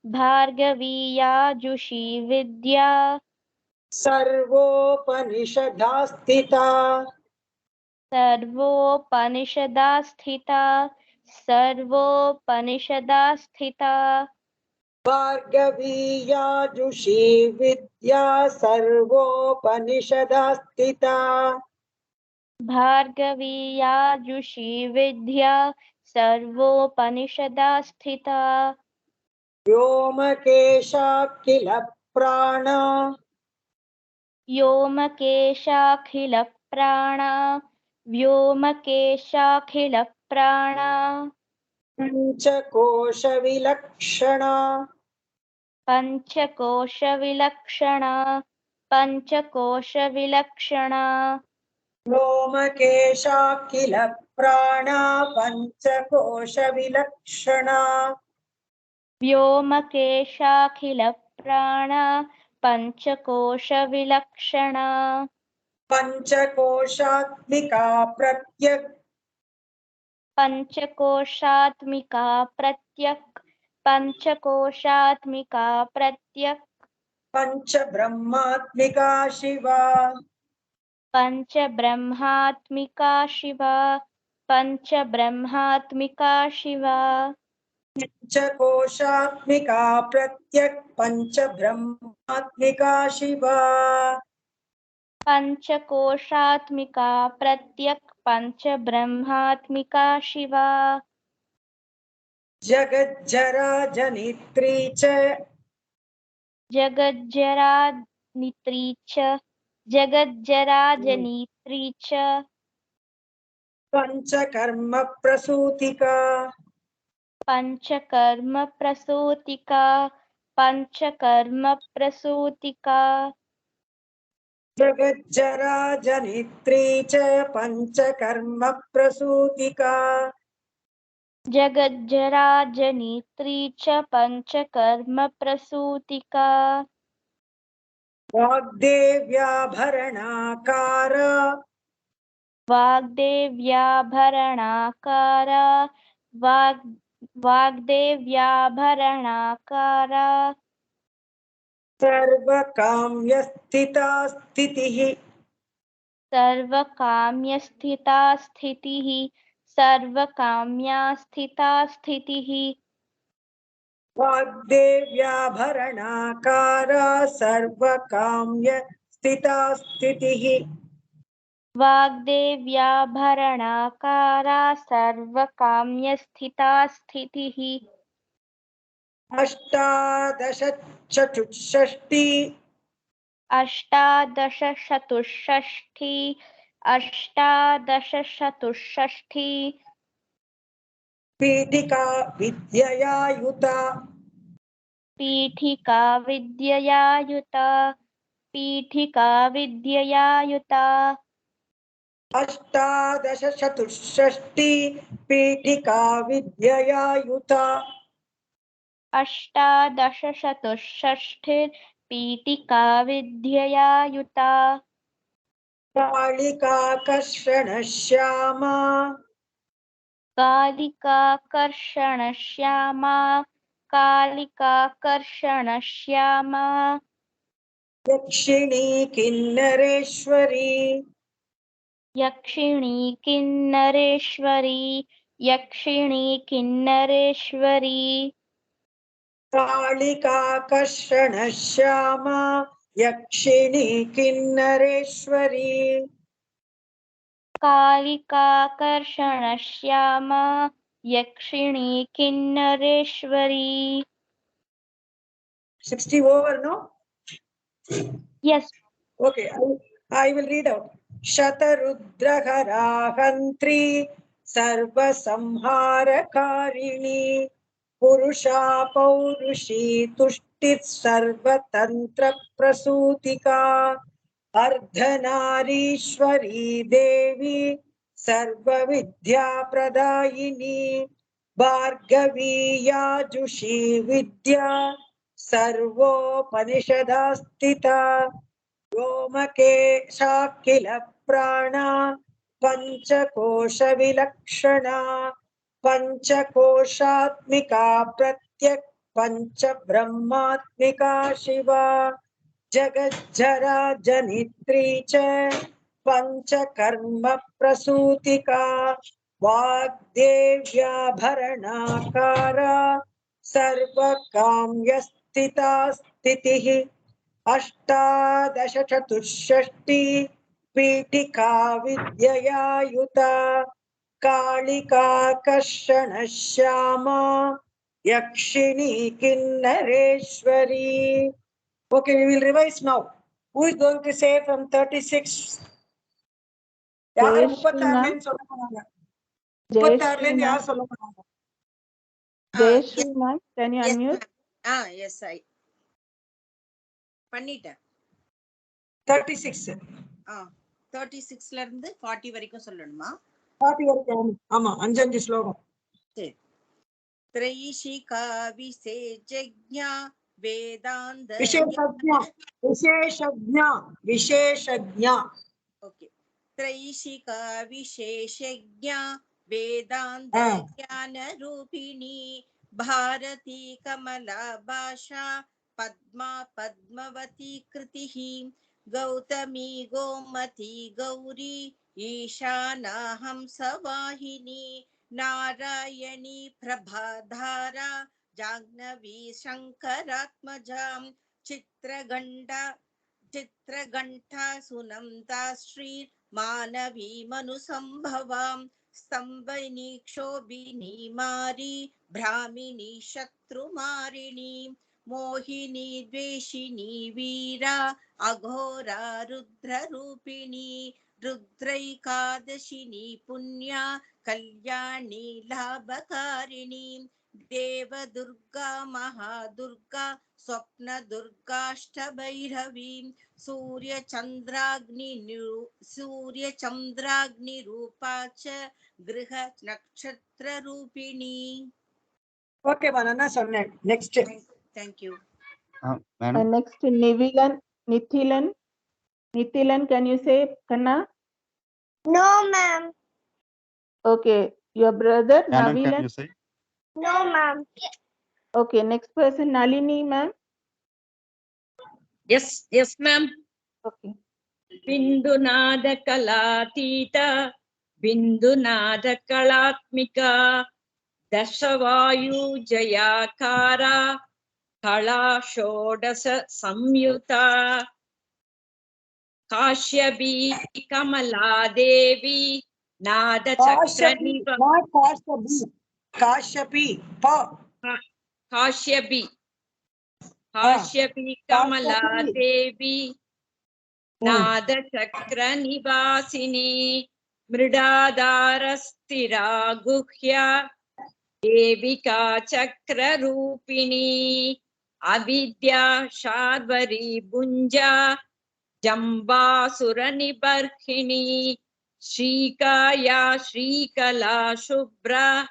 [SPEAKER 7] भार्गवी याजुषी विद्या
[SPEAKER 1] सर्वोपनिषदा स्थिता
[SPEAKER 7] सर्वोपनिषदा स्थिता
[SPEAKER 1] भार्गवी याजुषी विद्या सर्वोपनिषदा स्थिता
[SPEAKER 7] भार्गवीयाजुषी विद्या सर्वोपनिषदा स्थिता
[SPEAKER 1] व्योमकेशाखिल प्राण
[SPEAKER 7] व्योमकेशाखिलप्राणा व्योमकेशाखिलप्राणा
[SPEAKER 1] पंचकोशविलक्षणा
[SPEAKER 7] पञ्चकोशविलक्षणा पञ्चकोशविलक्षणा
[SPEAKER 1] व्योमकेशाखिल प्राणा पंचकोशविलक्षणा
[SPEAKER 7] व्योमकेशाखिलप्राणा पञ्चकोशविलक्षणा
[SPEAKER 1] पंचकोशात्मिका प्रत्यक्
[SPEAKER 7] पञ्चकोशात्मिका प्रत्यक् पञ्चकोशात्मिका प्रत्यक्
[SPEAKER 1] पंचब्रह्मात्मिका शिवा
[SPEAKER 7] पञ्चब्रह्मात्मिका शिवा पञ्चब्रह्मात्मिका शिवा
[SPEAKER 1] पंचकोशात्मिका प्रत्यक् पंचब्रह्मात्मिका शिवा
[SPEAKER 7] पञ्चकोशात्मिका प्रत्यक् पञ्चब्रह्मात्मिका शिवा
[SPEAKER 1] जगज्जरा जनित्री च
[SPEAKER 7] जगज्जरानित्री च जगज्जराजनित्री च
[SPEAKER 1] पंचकर्म प्रसूतिका
[SPEAKER 7] पञ्चकर्म प्रसूतिका पञ्चकर्म प्रसूतिका
[SPEAKER 1] जगज्जरा जनित्री च पंचकर्म प्रसूतिका
[SPEAKER 7] जगज्जराजनित्री च पञ्चकर्म प्रसूतिका
[SPEAKER 1] वाग्देव्याभरणाकार
[SPEAKER 7] वाग्देव्याभरणाकारा वाग्देव्याभरणाकारा
[SPEAKER 1] सर्वकाम्यस्थिता स्थितिः
[SPEAKER 7] सर्वकाम्यस्थिता स्थितिः सर्वकाम्या स्थिता स्थितिः
[SPEAKER 1] वाग्देव्याभरणाकार सर्वकाम्य स्थिता स्थितिः
[SPEAKER 7] वाग्देव्याभरणाकारा सर्वकाम्यस्थिता स्थितिः
[SPEAKER 1] अष्टादश चतुष्षष्टि
[SPEAKER 7] अष्टादशचतुष्षष्ठी अष्टादशचतुष्षष्ठी
[SPEAKER 1] पीठिका विद्यया युता
[SPEAKER 7] पीठिका विद्यया युता पीठिका विद्यया युता
[SPEAKER 1] अष्टादश चतुष्षष्टि पीठिका विद्यया युता
[SPEAKER 7] अष्टादशचतुष्षष्ठिर्पीठिका विद्यया युता
[SPEAKER 1] कालिकाकर्षणश्यामा
[SPEAKER 7] कालिकाकर्षणश्यामा कालिकाकर्षणश्यामा
[SPEAKER 1] यक्षिणी किन्नरेश्वरी
[SPEAKER 7] यक्षिणी किन्नरेश्वरी यक्षिणी किन्नरेश्वरी
[SPEAKER 1] कालिकाकर्षणश्यामा यक्षिणी किन्नरेश्वरी
[SPEAKER 7] कालिकाकर्षणश्यामा यक्षिणी किन्नरेश्वरी
[SPEAKER 1] 60 over, no?
[SPEAKER 7] Yes.
[SPEAKER 1] Okay, I will read out. Shatarudraharahantri sarvasamharakariणी पुरुषा पौरुषी तुष्टिः सर्वतंत्र प्रसूतिका अर्धनारीश्वरी देवी सर्वविद्या प्रदायिनी भार्गवी याजुषी विद्या सर्वोपनिषदा स्थिता व्योमकेशाखिल प्राणा पंचकोश विलक्षणा पंचकोशात्मिका प्रत्यक् पंच ब्रह्मात्मिका शिवा जगज्जरा जनित्री च पंचकर्म प्रसूतिका वाग्देव्याभरणाकारा सर्वकाम्यस्थिता स्थितिः अष्टादश चतुष्षष्टि पीठिका विद्यया युता कालिका कर्षण श्यामा यक्षिणी किन्नरेश्वरी. Okay, we will revise now. Who is going to say from 36? யார் 36 சொல்ல போறாங்க? 36 இருந்து யார் சொல்ல போறாங்க?
[SPEAKER 3] Jayashree ma'am, can you unmute?
[SPEAKER 2] Yes, I பண்ணிட்டேன்.
[SPEAKER 1] 36.
[SPEAKER 2] 36ல இருந்து 40 வரைக்கும் சொல்லணுமா?
[SPEAKER 1] 40 வரைக்கும். ஆமா, 5 ஸ்லோகம்.
[SPEAKER 2] சரி. त्रयीशिका विशेषज्ञा वेदांत
[SPEAKER 1] विशेषज्ञा.
[SPEAKER 2] ओके. त्रयीशिका विशेषज्ञा वेदांत ज्ञान रूपिणी भारती कमला भाषा पद्मा पद्मवती कृतिः गौतमी गोमती गौरी ईशाना हंसवाहिनी नारायणी प्रभाधारा जाह्नवी शंकरात्मजा चित्रघंटा सुनंता श्री मानवी मनुसंभवा स्तंभनी क्षोभिनी मारी भ्रामिनी शत्रुमारिणी मोहिनी द्वेषिनी वीरा अघोरा रुद्ररूपिणी रुद्रैकादशिनी पुण्या कल्याणी लाभकारिणी देवदुर्गा महादुर्गा स्वप्न दुर्गाष्टभैरवी सूर्यचंद्राग्नि रूपा च गृह नक्षत्र रूपिणी.
[SPEAKER 1] Okay, banana சொன்னேன். Next.
[SPEAKER 2] Thank you.
[SPEAKER 3] And next Nithilan, can you say Kanna?
[SPEAKER 7] No, ma'am.
[SPEAKER 3] Okay, your brother
[SPEAKER 8] Madam,
[SPEAKER 3] Navilan.
[SPEAKER 8] can you say?
[SPEAKER 7] No, ma'am.
[SPEAKER 3] Okay, next person Nalini ma'am.
[SPEAKER 6] Yes, ma'am.
[SPEAKER 3] Okay.
[SPEAKER 6] Bindunada kalatita, bindunada kalatmika, dashavayu jayakara, kala shodasa samyuta, Kashyapi Kamala Devi, Nada Chakraniva.
[SPEAKER 1] Not Kashyapi.
[SPEAKER 6] Kashyapi Kamala Devi, Nada Chakranivasini, Mridadharastira Guhya, Devika Chakrarupini, Avidya Shadvari Bunja, Jambasura-nibarkhini, Shrikaya Shrikala Shubra,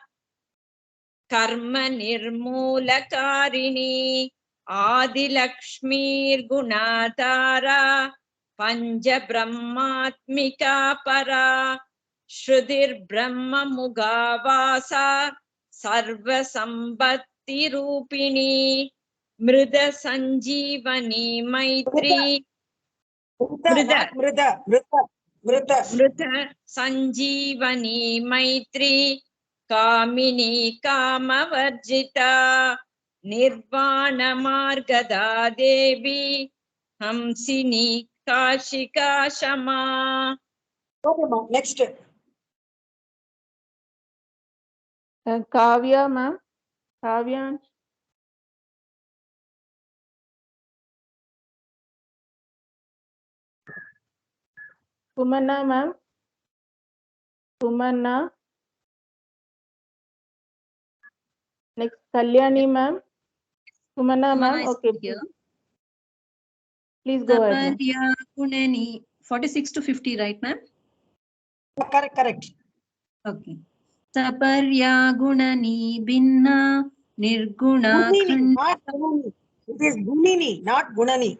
[SPEAKER 6] Karma Nirmulakarini, Adilakshmir Gunatara, Panja Brahmatmika Para, Shrudir Brahma Mugavasa, Sarva Sambatti Rupini, Mrida Sanjeevani Maitri, Mrita Sanjeevani Maitri Kamini Kamavarjita Nirvana Margada Devi Hamsini Kashika Shama.
[SPEAKER 1] Okay, ma'am. Next.
[SPEAKER 3] Kavya ma'am. Kavya. Kumana ma'am. Kumana. Next Kalyani ma'am. Kumana ma'am. Okay. Please go ahead.
[SPEAKER 9] Gunani 46 to 50, right ma'am?
[SPEAKER 1] Correct.
[SPEAKER 9] Okay. Taparya Gunani Binna Nirguna
[SPEAKER 1] Gunini, not Gunani. It is Gunini, not Gunani.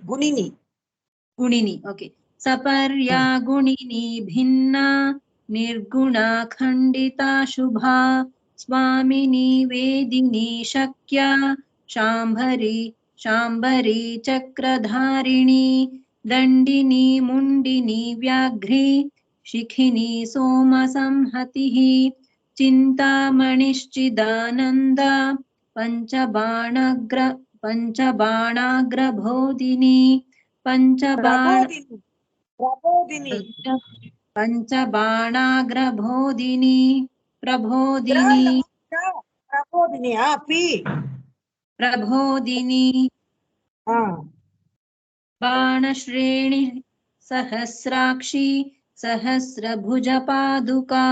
[SPEAKER 9] Gunini, okay. Saparya Gunini Bhinna Nirguna Khandita Shubha Swamini Vedini Shakya Shambhari Chakradharini Dandini Mundini Vyagri Shikhini Soma Samhatihi Chintamanischidananda Panchabanagrabodhini
[SPEAKER 1] Prabodhini.
[SPEAKER 9] पञ्चबाणाग्रबोधिनी Prabodhini
[SPEAKER 1] Prabodhini. P.
[SPEAKER 9] Prabodhini बाणश्रेणी सहस्राक्षी सहस्रभुजपादुका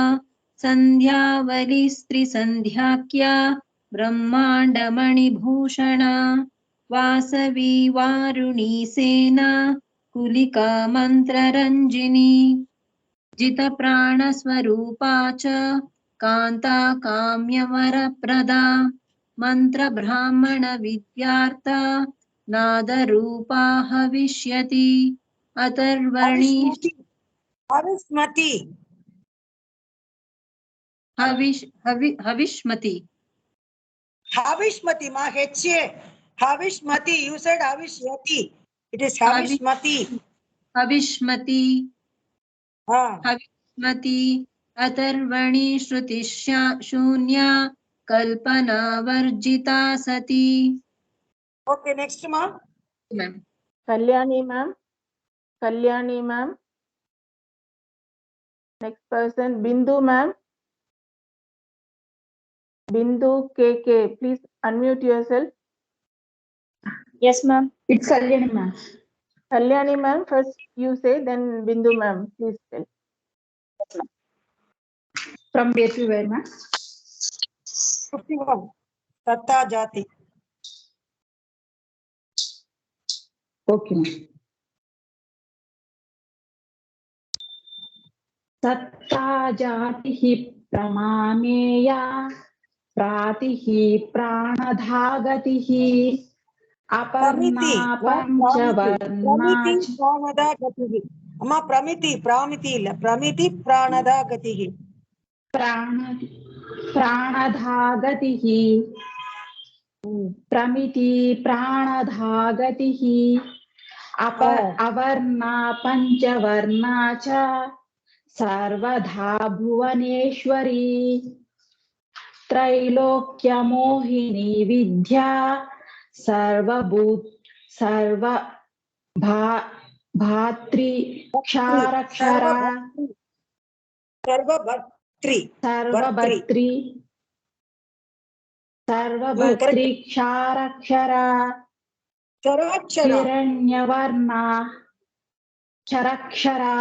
[SPEAKER 9] सन्ध्यावली स्त्रिसन्ध्याख्या ब्रह्माण्डमणिभूषणा वासवी वारुणी सेना कुलिका मन्त्ररञ्जिनी जितप्राणस्वरूपा च कान्ता काम्यवरप्रदा मन्त्रब्राह्मणविद्यार्था नादरूपा हविष्यति अतर्वणी
[SPEAKER 1] Havismati.
[SPEAKER 9] हविष्मति
[SPEAKER 1] Havishmati, ma H-A. Havishmati, you said Havishyati. It is Havishmati.
[SPEAKER 9] हविष्मति
[SPEAKER 1] Ah.
[SPEAKER 9] हविष्मति अतर्वणी श्रुतिशून्या कल्पना वर्जिता सती.
[SPEAKER 1] Okay, next ma.
[SPEAKER 9] Ma'am.
[SPEAKER 3] Kalyani ma'am. Kalyani ma'am. Next person, Bindu ma'am. Bindu KK, please unmute yourself.
[SPEAKER 8] Yes, ma'am. It's Kalyani, ma'am.
[SPEAKER 3] Kalyani ma'am, first you say, then Bindu ma'am, please tell.
[SPEAKER 8] From where to where, ma'am?
[SPEAKER 1] 51. Tatta Jati.
[SPEAKER 8] Okay, ma'am. सत्ता जातिः प्रमामेया प्रातिः प्राणधागतिः Aparna पंचवर्णा
[SPEAKER 1] Pramiti Pranada Gatihi. Amma Pramiti, Pramiti illa. Pramiti Pranada Gatihi.
[SPEAKER 8] प्राणधागतिः प्रमिति प्राणधागतिः Avarna पंचवर्णा च सर्वधा भुवनेश्वरी त्रैलोक्यमोहिनी विद्या भात्री क्षारक्षरा सर्वभत्री क्षारक्षरा हिरण्यवर्णा क्षरक्षरा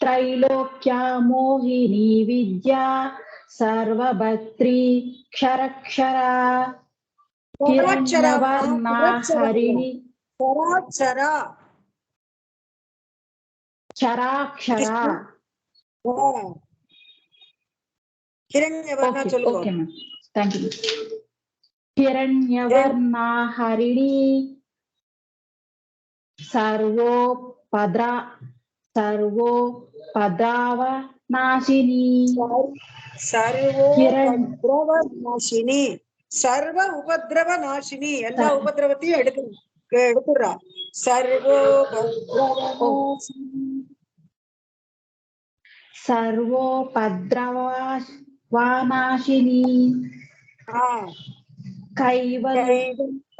[SPEAKER 8] त्रैलोक्या मोहिनी विद्या सर्वभत्री क्षरक्षरा हिरण्यवर्णा हरिणी क्षराक्षरा. Okay, ma'am. Thank you. हिरण्यवर्णा हरिणी सर्वोपद्रवनाशिनी
[SPEAKER 1] Sarva Upadrava Nashini. Ella Upadravati Edukura.
[SPEAKER 8] सर्वोपद्रवनाशिनी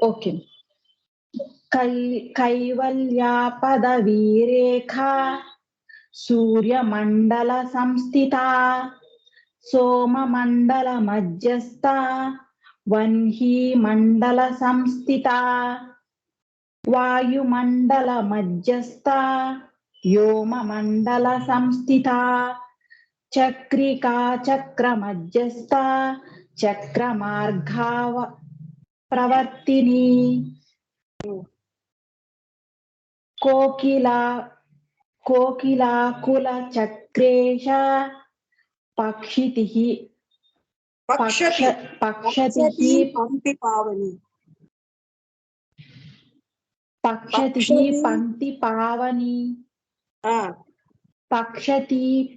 [SPEAKER 8] Okay. कैवल्या पदवीरेखा सूर्यमंडल संस्थिता सोममंडल मध्यस्था वह्नि मंडल संस्थिता वायुमंडल मध्यस्था व्योममंडल संस्थिता चक्रिका चक्र मध्यस्था चक्रमार्गाव प्रवर्तिनी कोकिला कुल चक्रेश पक्षितिः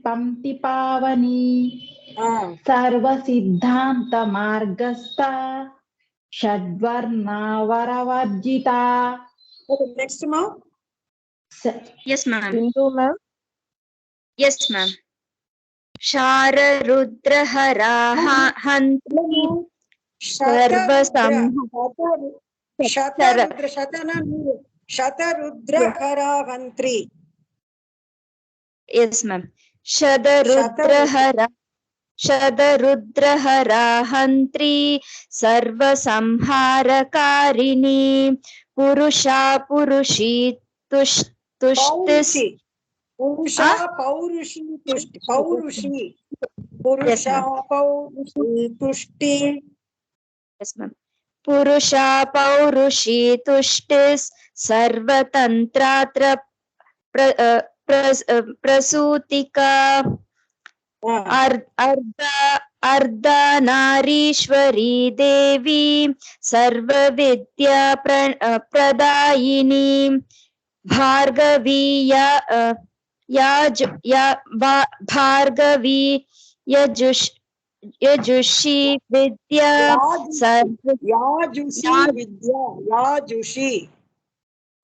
[SPEAKER 8] पंक्ति पावनी सर्व सिद्धांत मार्गस्था षड्वर्णावरवर्जिता.
[SPEAKER 1] Next ma'am.
[SPEAKER 8] Yes, ma'am.
[SPEAKER 3] Bindu ma'am.
[SPEAKER 8] Yes, ma'am. शाररुद्रहरा हन्ति सर्वसंह
[SPEAKER 1] Shatarudra, Shatana, Shatarudra
[SPEAKER 8] Yes, ma'am. Shadarudra Hantri Sarvasamharakarini Purusha Purushi Tushtis.
[SPEAKER 1] Purusha Paurushi Tushti. Paurushi. Purusha Paurushi Tushti.
[SPEAKER 8] Yes, ma'am. Purusha Paurushi Tushtis Sarvatantratra Prasutika Ardha Narishwari Devi Sarva Vidya Pradayini Bhargavi Bhargavi Yajushi Vidya
[SPEAKER 1] Yajushi.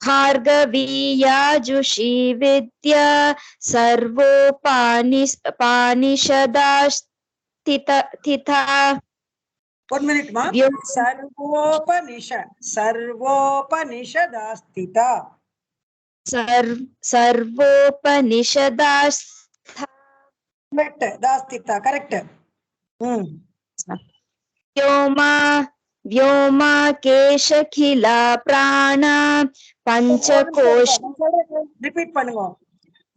[SPEAKER 8] Bhargavi Yajushi Vidya Sarvopanishadash Titha.
[SPEAKER 1] 1 minute, ma. Sarvopanishadastita.
[SPEAKER 8] Sarvopanishadastha.
[SPEAKER 1] Correct. Dastita. Correct.
[SPEAKER 8] Vyoma Keshakhila Prana Panchakosh.
[SPEAKER 1] Repeat பண்ணுங்க.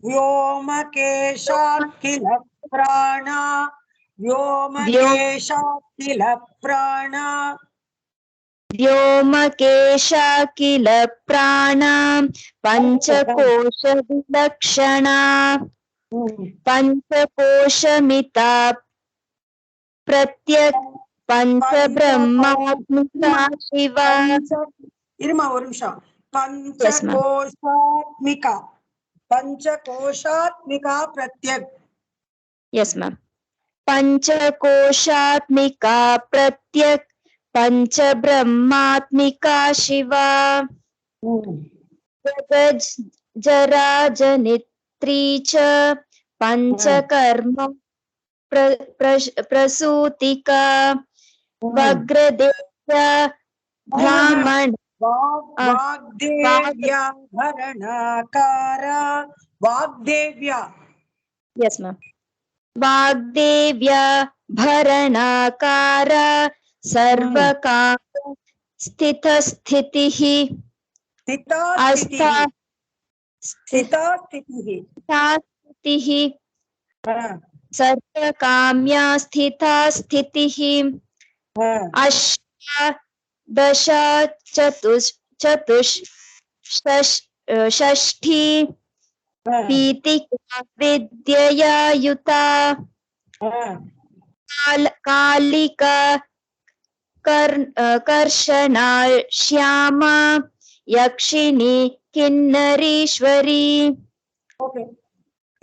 [SPEAKER 1] Vyoma Keshakhila Prana. Vyoma Keshakhila Prana.
[SPEAKER 8] Vyoma Keshakhila Prana Panchakosha Vilakshana Panchakoshamita Pratyak Panchabrahmatmika Shiva.
[SPEAKER 1] Irma ஒரு நிமிஷம். Panchakoshatmika. Panchakoshatmika Pratyak.
[SPEAKER 8] Yes, ma'am. Panchakoshatmika Pratyak Panchabrahmatmika Shiva. Jagad Jara Janitri cha Panchakarma Prasutika Vagradevya Brahman
[SPEAKER 1] Vagdevya Bharanakara. Vagdevya.
[SPEAKER 8] Yes, ma'am. Vagdevya Bharanakara Sarvakam Sthitastitihi Sthitastitihi Sarvakamya Sthitastitihi Ashta Dasha Chatush Shashti Pitika Vidyaya Yuta Kalika Karshana Shyama Yakshini Kinnarishwari.
[SPEAKER 1] Okay.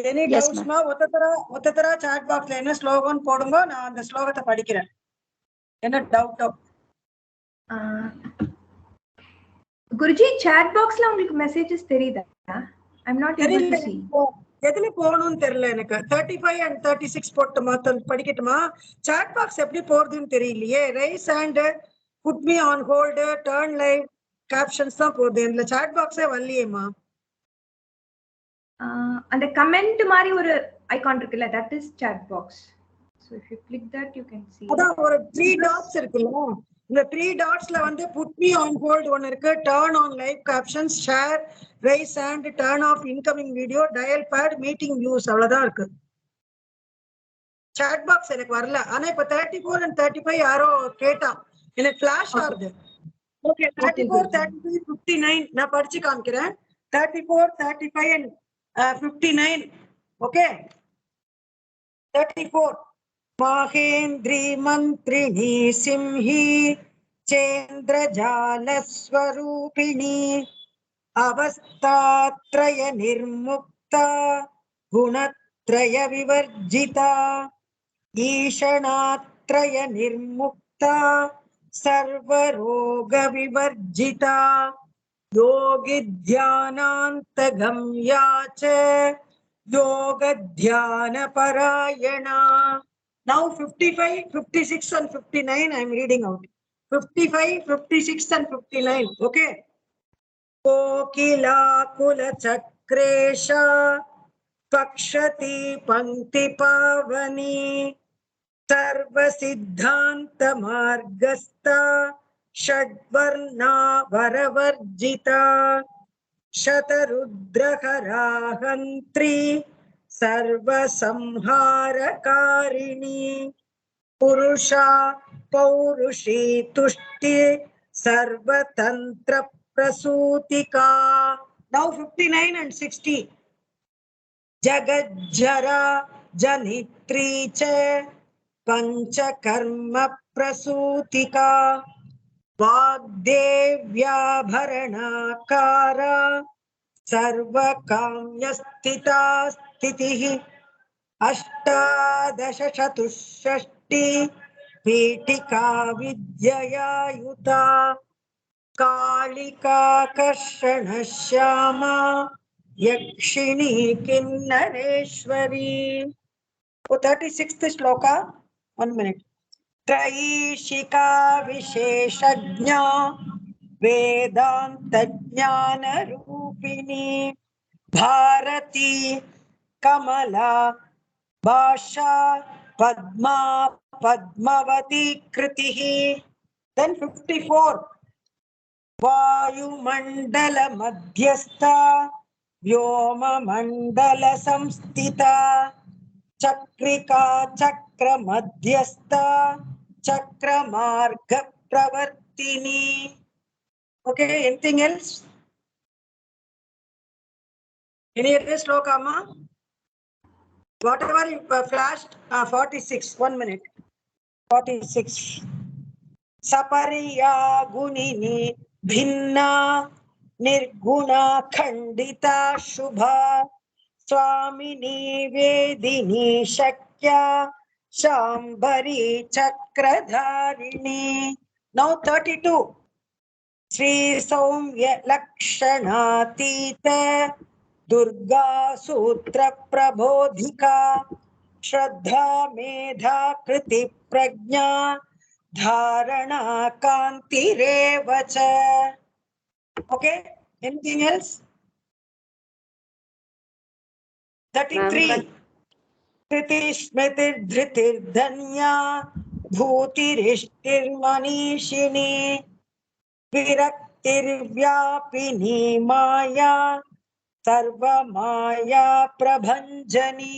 [SPEAKER 1] Any doubts, ma? Otatara chat box la enna slogan podungo, na and slogata padikiren. Enna doubt?
[SPEAKER 10] Guruji, chat box la ungalku messages theriyudha? I'm not able to see.
[SPEAKER 1] எதுல போகணும்னு தெரியல எனக்கு. 35 and 36 போட்டு மாத்த படிக்கட்டுமா? chat box எப்படி போறதுன்னு தெரியலையே. raise hand, put me on hold, turn live, captions தான் போகுது. இந்த chat box வரலையேமா.
[SPEAKER 10] அந்த comment மாதிரி ஒரு icon இருக்குல்ல, that is chat box. So if you click that you can see.
[SPEAKER 1] அதான் ஒரு 3 dots இருக்குல்ல. இந்த 3 dotsல வந்து put me on hold ஒன்னு இருக்கு, turn on live captions, share, raise hand, turn off incoming video, dial pad, meeting views அவ்வளவுதான் இருக்கு. chat box எனக்கு வரல. ஆனா இப்ப 34 and 35 யாரோ கேட்டா. எனக்கு flash ஆகுது. ஓகே 34 35 59 நான் படிச்சு காமிக்கிறேன். 34 35 and 59. Okay 34 Mahendri Mantrini Simhi Chendrajala Swarupini Avastatraya Nirmukta Gunatraya Vivarjita Ishanatraya Nirmukta Sarvaroga Vivarjita Yogi Dhyananta Gamyacha Yoga Dhyana Parayana. Now 55, 56 and 59 I am reading out. 55, 56 and 59. Okay. Kokila kula chakresha pakshati pankti pavani sarva siddhanta margasta षड्वर्णा वरवर्जिता शतरुद्रहराहन्त्री सर्वसंहारकारिणी पुरुषा पौरुषी तुष्टि सर्वतंत्र प्रसूतिका. Now 59 and 60. जगज्जरा जनित्री च पंचकर्म प्रसूतिका वाग्देव्याभरणाकारा सर्वकाम्यस्थिता स्थितिः अष्टादश चतुष्षष्टि पीठिका विद्यया युता कालिका कर्षण श्यामा यक्षिणी किन्नरेश्वरी. 36th श्लोका. 1 minute. त्रयीशिका विशेषज्ञा वेदांत ज्ञान रूपिणी भारती कमला भाषा पद्मा पद्मावती कृतिः. Then 54. वायुमंडल मध्यस्था व्योममंडल संस्थिता चक्रिका चक्र मध्यस्था चक्रमार्ग प्रवर्तिनी. Okay, anything else? Any other sloka, ma? Whatever you flashed. 46. 1 minute. 46. सपरिया गुणिनी भिन्ना निर्गुणा खंडिता शुभा स्वामिनी वेदिनी शक्या शांभरी चक्रधारिणी. Now 32. श्री सौम्य लक्षणातीत दुर्गा सूत्र प्रबोधिका श्रद्धा मेधा कृति प्रज्ञा धारणा कांतिरेव च. Okay, anything else? 33. कृति स्मृति धृतिर धन्या भूतिरिष्टिर्मनीषिणी विरक्तिर्व्यापिनी माया सर्वमाया प्रभंजनी.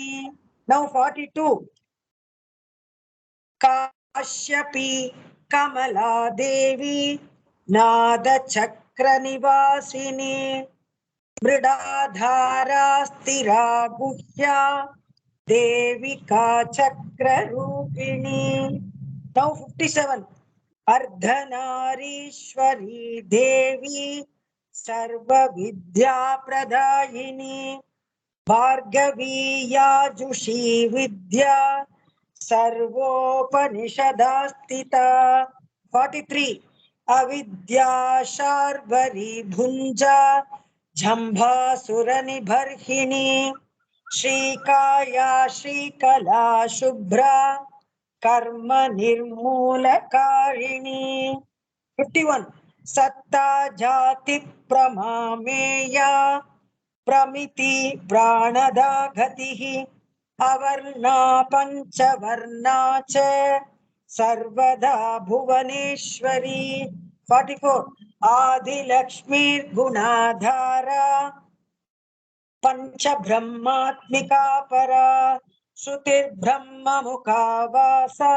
[SPEAKER 1] Now 42. काश्यपी कमला देवी नाद चक्र निवासिनी मृडाधारा स्थिरा गुह्या देविका चक्र रूपिणी. Now 57. अर्धनारीश्वरी देवी सर्व विद्या प्रदायिनी भार्गवी याजुषी विद्या सर्वोपनिषदा स्थिता. 43. अविद्या शार्वरी भुंजा झंभासुर निबर्हिणी श्रीकाया श्रीकला शुभ्रा कर्म निर्मूलकारिणी. 51. सत्ता जाति प्रमामेया प्रमिति प्राणदा गतिः अवर्णा पंचवर्णा च सर्वदा भुवनेश्वरी. 44. आदिलक्ष्मीर्गुणाधारा पंच ब्रह्मात्मिका परा श्रुतिर्ब्रह्म मुखावासा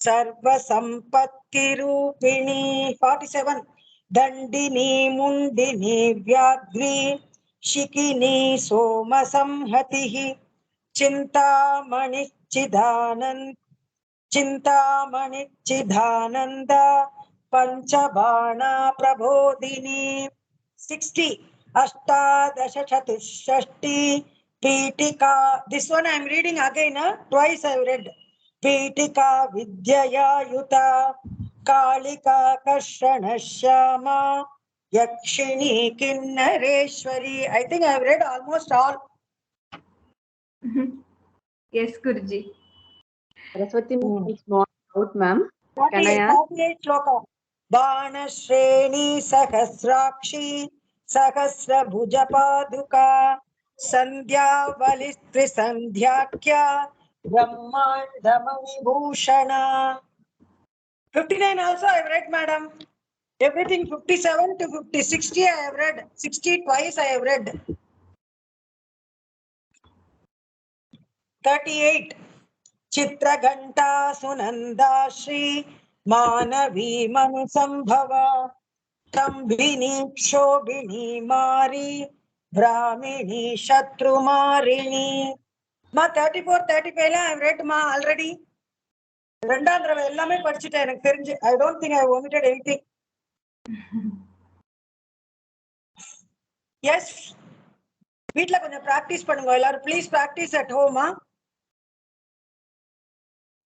[SPEAKER 1] सर्व संपत्ति रूपिणी. 47. दंडिनी मुंडिनी व्याघ्री शिकिनी सोम संहतिः चिंतामणिच्चिदानंद पंचबाणा प्रबोधिनी. 60. अष्टादश चतुष्षष्टि पीठिका. This one I am reading again. Twice I have read. पीठिका विद्यया युता कालिका कर्षण श्यामा यक्षिणी किन्नरेश्वरी. I think I have read almost all.
[SPEAKER 10] Yes, Guruji.
[SPEAKER 5] Saraswati ma'am, it's not out, ma'am.
[SPEAKER 1] 48 shloka. Banashreni sahasrakshi sahasrabhuja paduka sandhya valistri sandhyakya brahmandamani bhushana. 59 also I have read, madam. Everything 57 to 50, 60 I have read. 60 twice I have read. 38. Chitraganta Sunanda Shri Manavi Manusambhava Tambhini Kshobhini Mari Brahmini Shatrumarini. Ma 34, 35 I have read ma already. ரெண்டாம் தடவை எல்லாமே படிச்சுட்டேன் எனக்கு தெரிஞ்சு. I don't think I have omitted anything. Yes. வீட்ல கொஞ்சம் practice பண்ணுங்க எல்லாரும். Please practice at home.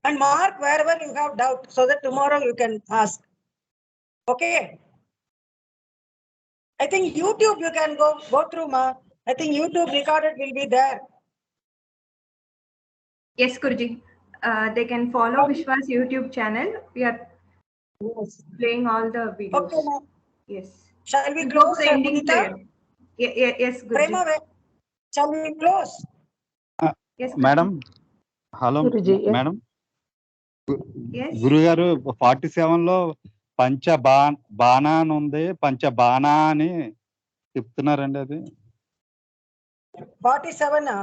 [SPEAKER 1] And mark wherever you have doubt so that tomorrow you can ask. Okay. I think YouTube you can go through ma. I think YouTube recorded will be there.
[SPEAKER 10] Yes, Guruji. They can follow Vishwa's YouTube channel. We are playing all the videos.
[SPEAKER 1] Okay, ma'am.
[SPEAKER 10] Yes.
[SPEAKER 1] Shall we close
[SPEAKER 10] the ending
[SPEAKER 1] Punita?
[SPEAKER 10] prayer? Yes, Guruji.
[SPEAKER 1] Prema, shall we close?
[SPEAKER 10] Yes,
[SPEAKER 11] Madam. Hello,
[SPEAKER 3] Guruji, yes.
[SPEAKER 11] Madam.
[SPEAKER 10] Yes.
[SPEAKER 11] గురుగారు 47 లో బాణా అని ఉంది, పంచబాణా అని చెప్తున్నారండి. అది
[SPEAKER 1] 47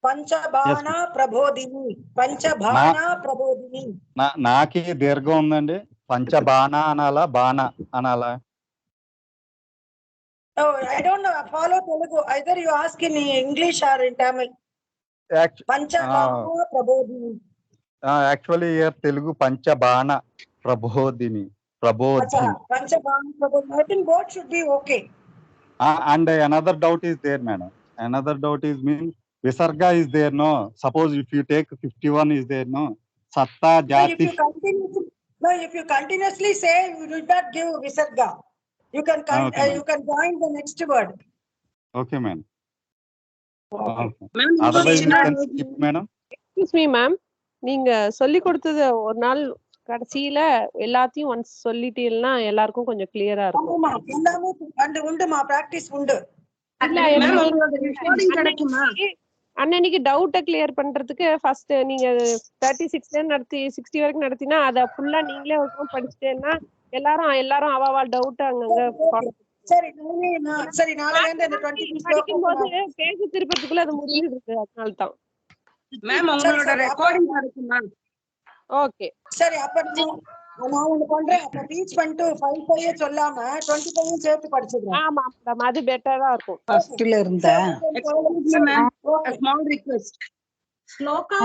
[SPEAKER 1] పంచబాణా ప్రభోదిని. పంచబాణా ప్రభోదిని.
[SPEAKER 11] నాకి దీర్ఘం ఉందండి. పంచబాణా అనాలా బాణ అనాలా?
[SPEAKER 1] Oh, I don't know. Follow Telugu. Either you ask in English or in Tamil. పంచబాణా ప్రభోదిని.
[SPEAKER 11] Actually here Telugu పంచబాణ ప్రభోదిని.
[SPEAKER 1] పంచబాణా ప్రభోదిని. I think both should be okay.
[SPEAKER 11] And another doubt is there, madam. Another doubt is means Visarga is there, no? Suppose if you take 51 is there, no? Satta Jati.
[SPEAKER 1] If you continuously say, you will not give Visarga. You can you can join the next word.
[SPEAKER 11] Okay, ma'am.
[SPEAKER 1] Okay.
[SPEAKER 11] Otherwise you can skip, madam.
[SPEAKER 12] Excuse me, ma'am. நீங்க சொல்லி கொடுத்தது ஒரு நாள் கடைசியில எல்லாத்தையும் once சொல்லிட்டீங்கன்னா எல்லாருக்கும் கொஞ்சம் கிளியரா இருக்கும்.
[SPEAKER 1] ஆமா, எல்லாமே உண்டுமா, பிராக்டிஸ் உண்டு.
[SPEAKER 12] அன்னைக்கு டவுட்ட கிளியர் பண்றதுக்கு ஃபர்ஸ்ட் நீங்க 36 நடத்தி 60 வரைக்கும் நடத்தினா அத ஃபுல்லா நீங்களே ஒருத்தரும் படிச்சிட்டேன்னா எல்லாரும் அவாவா டவுட் அங்கங்க
[SPEAKER 1] சரி நாளைல இருந்து அந்த 20
[SPEAKER 12] படிக்கும்போது பேஜ் திருப்பத்துக்குள்ள அது முடிஞ்சிருக்கு. அதனால தான்
[SPEAKER 2] மேம் உங்களோட ரெக்கார்டிங் இருக்குமா?
[SPEAKER 12] ஓகே
[SPEAKER 1] சரி. அப்ப நான் ஒண்ணு பண்றேன். அப்ப டீச் பண்ணிட்டு 5 சொல்லாம 25 சேர்த்து படிச்சுக்கிறேன்.
[SPEAKER 12] ஆமா மேம், அது பெட்டரா இருக்கும்.
[SPEAKER 2] ஃபர்ஸ்ட்ல இருந்தா ஸ்மால் ரிக்வெஸ்ட் ஸ்லோகா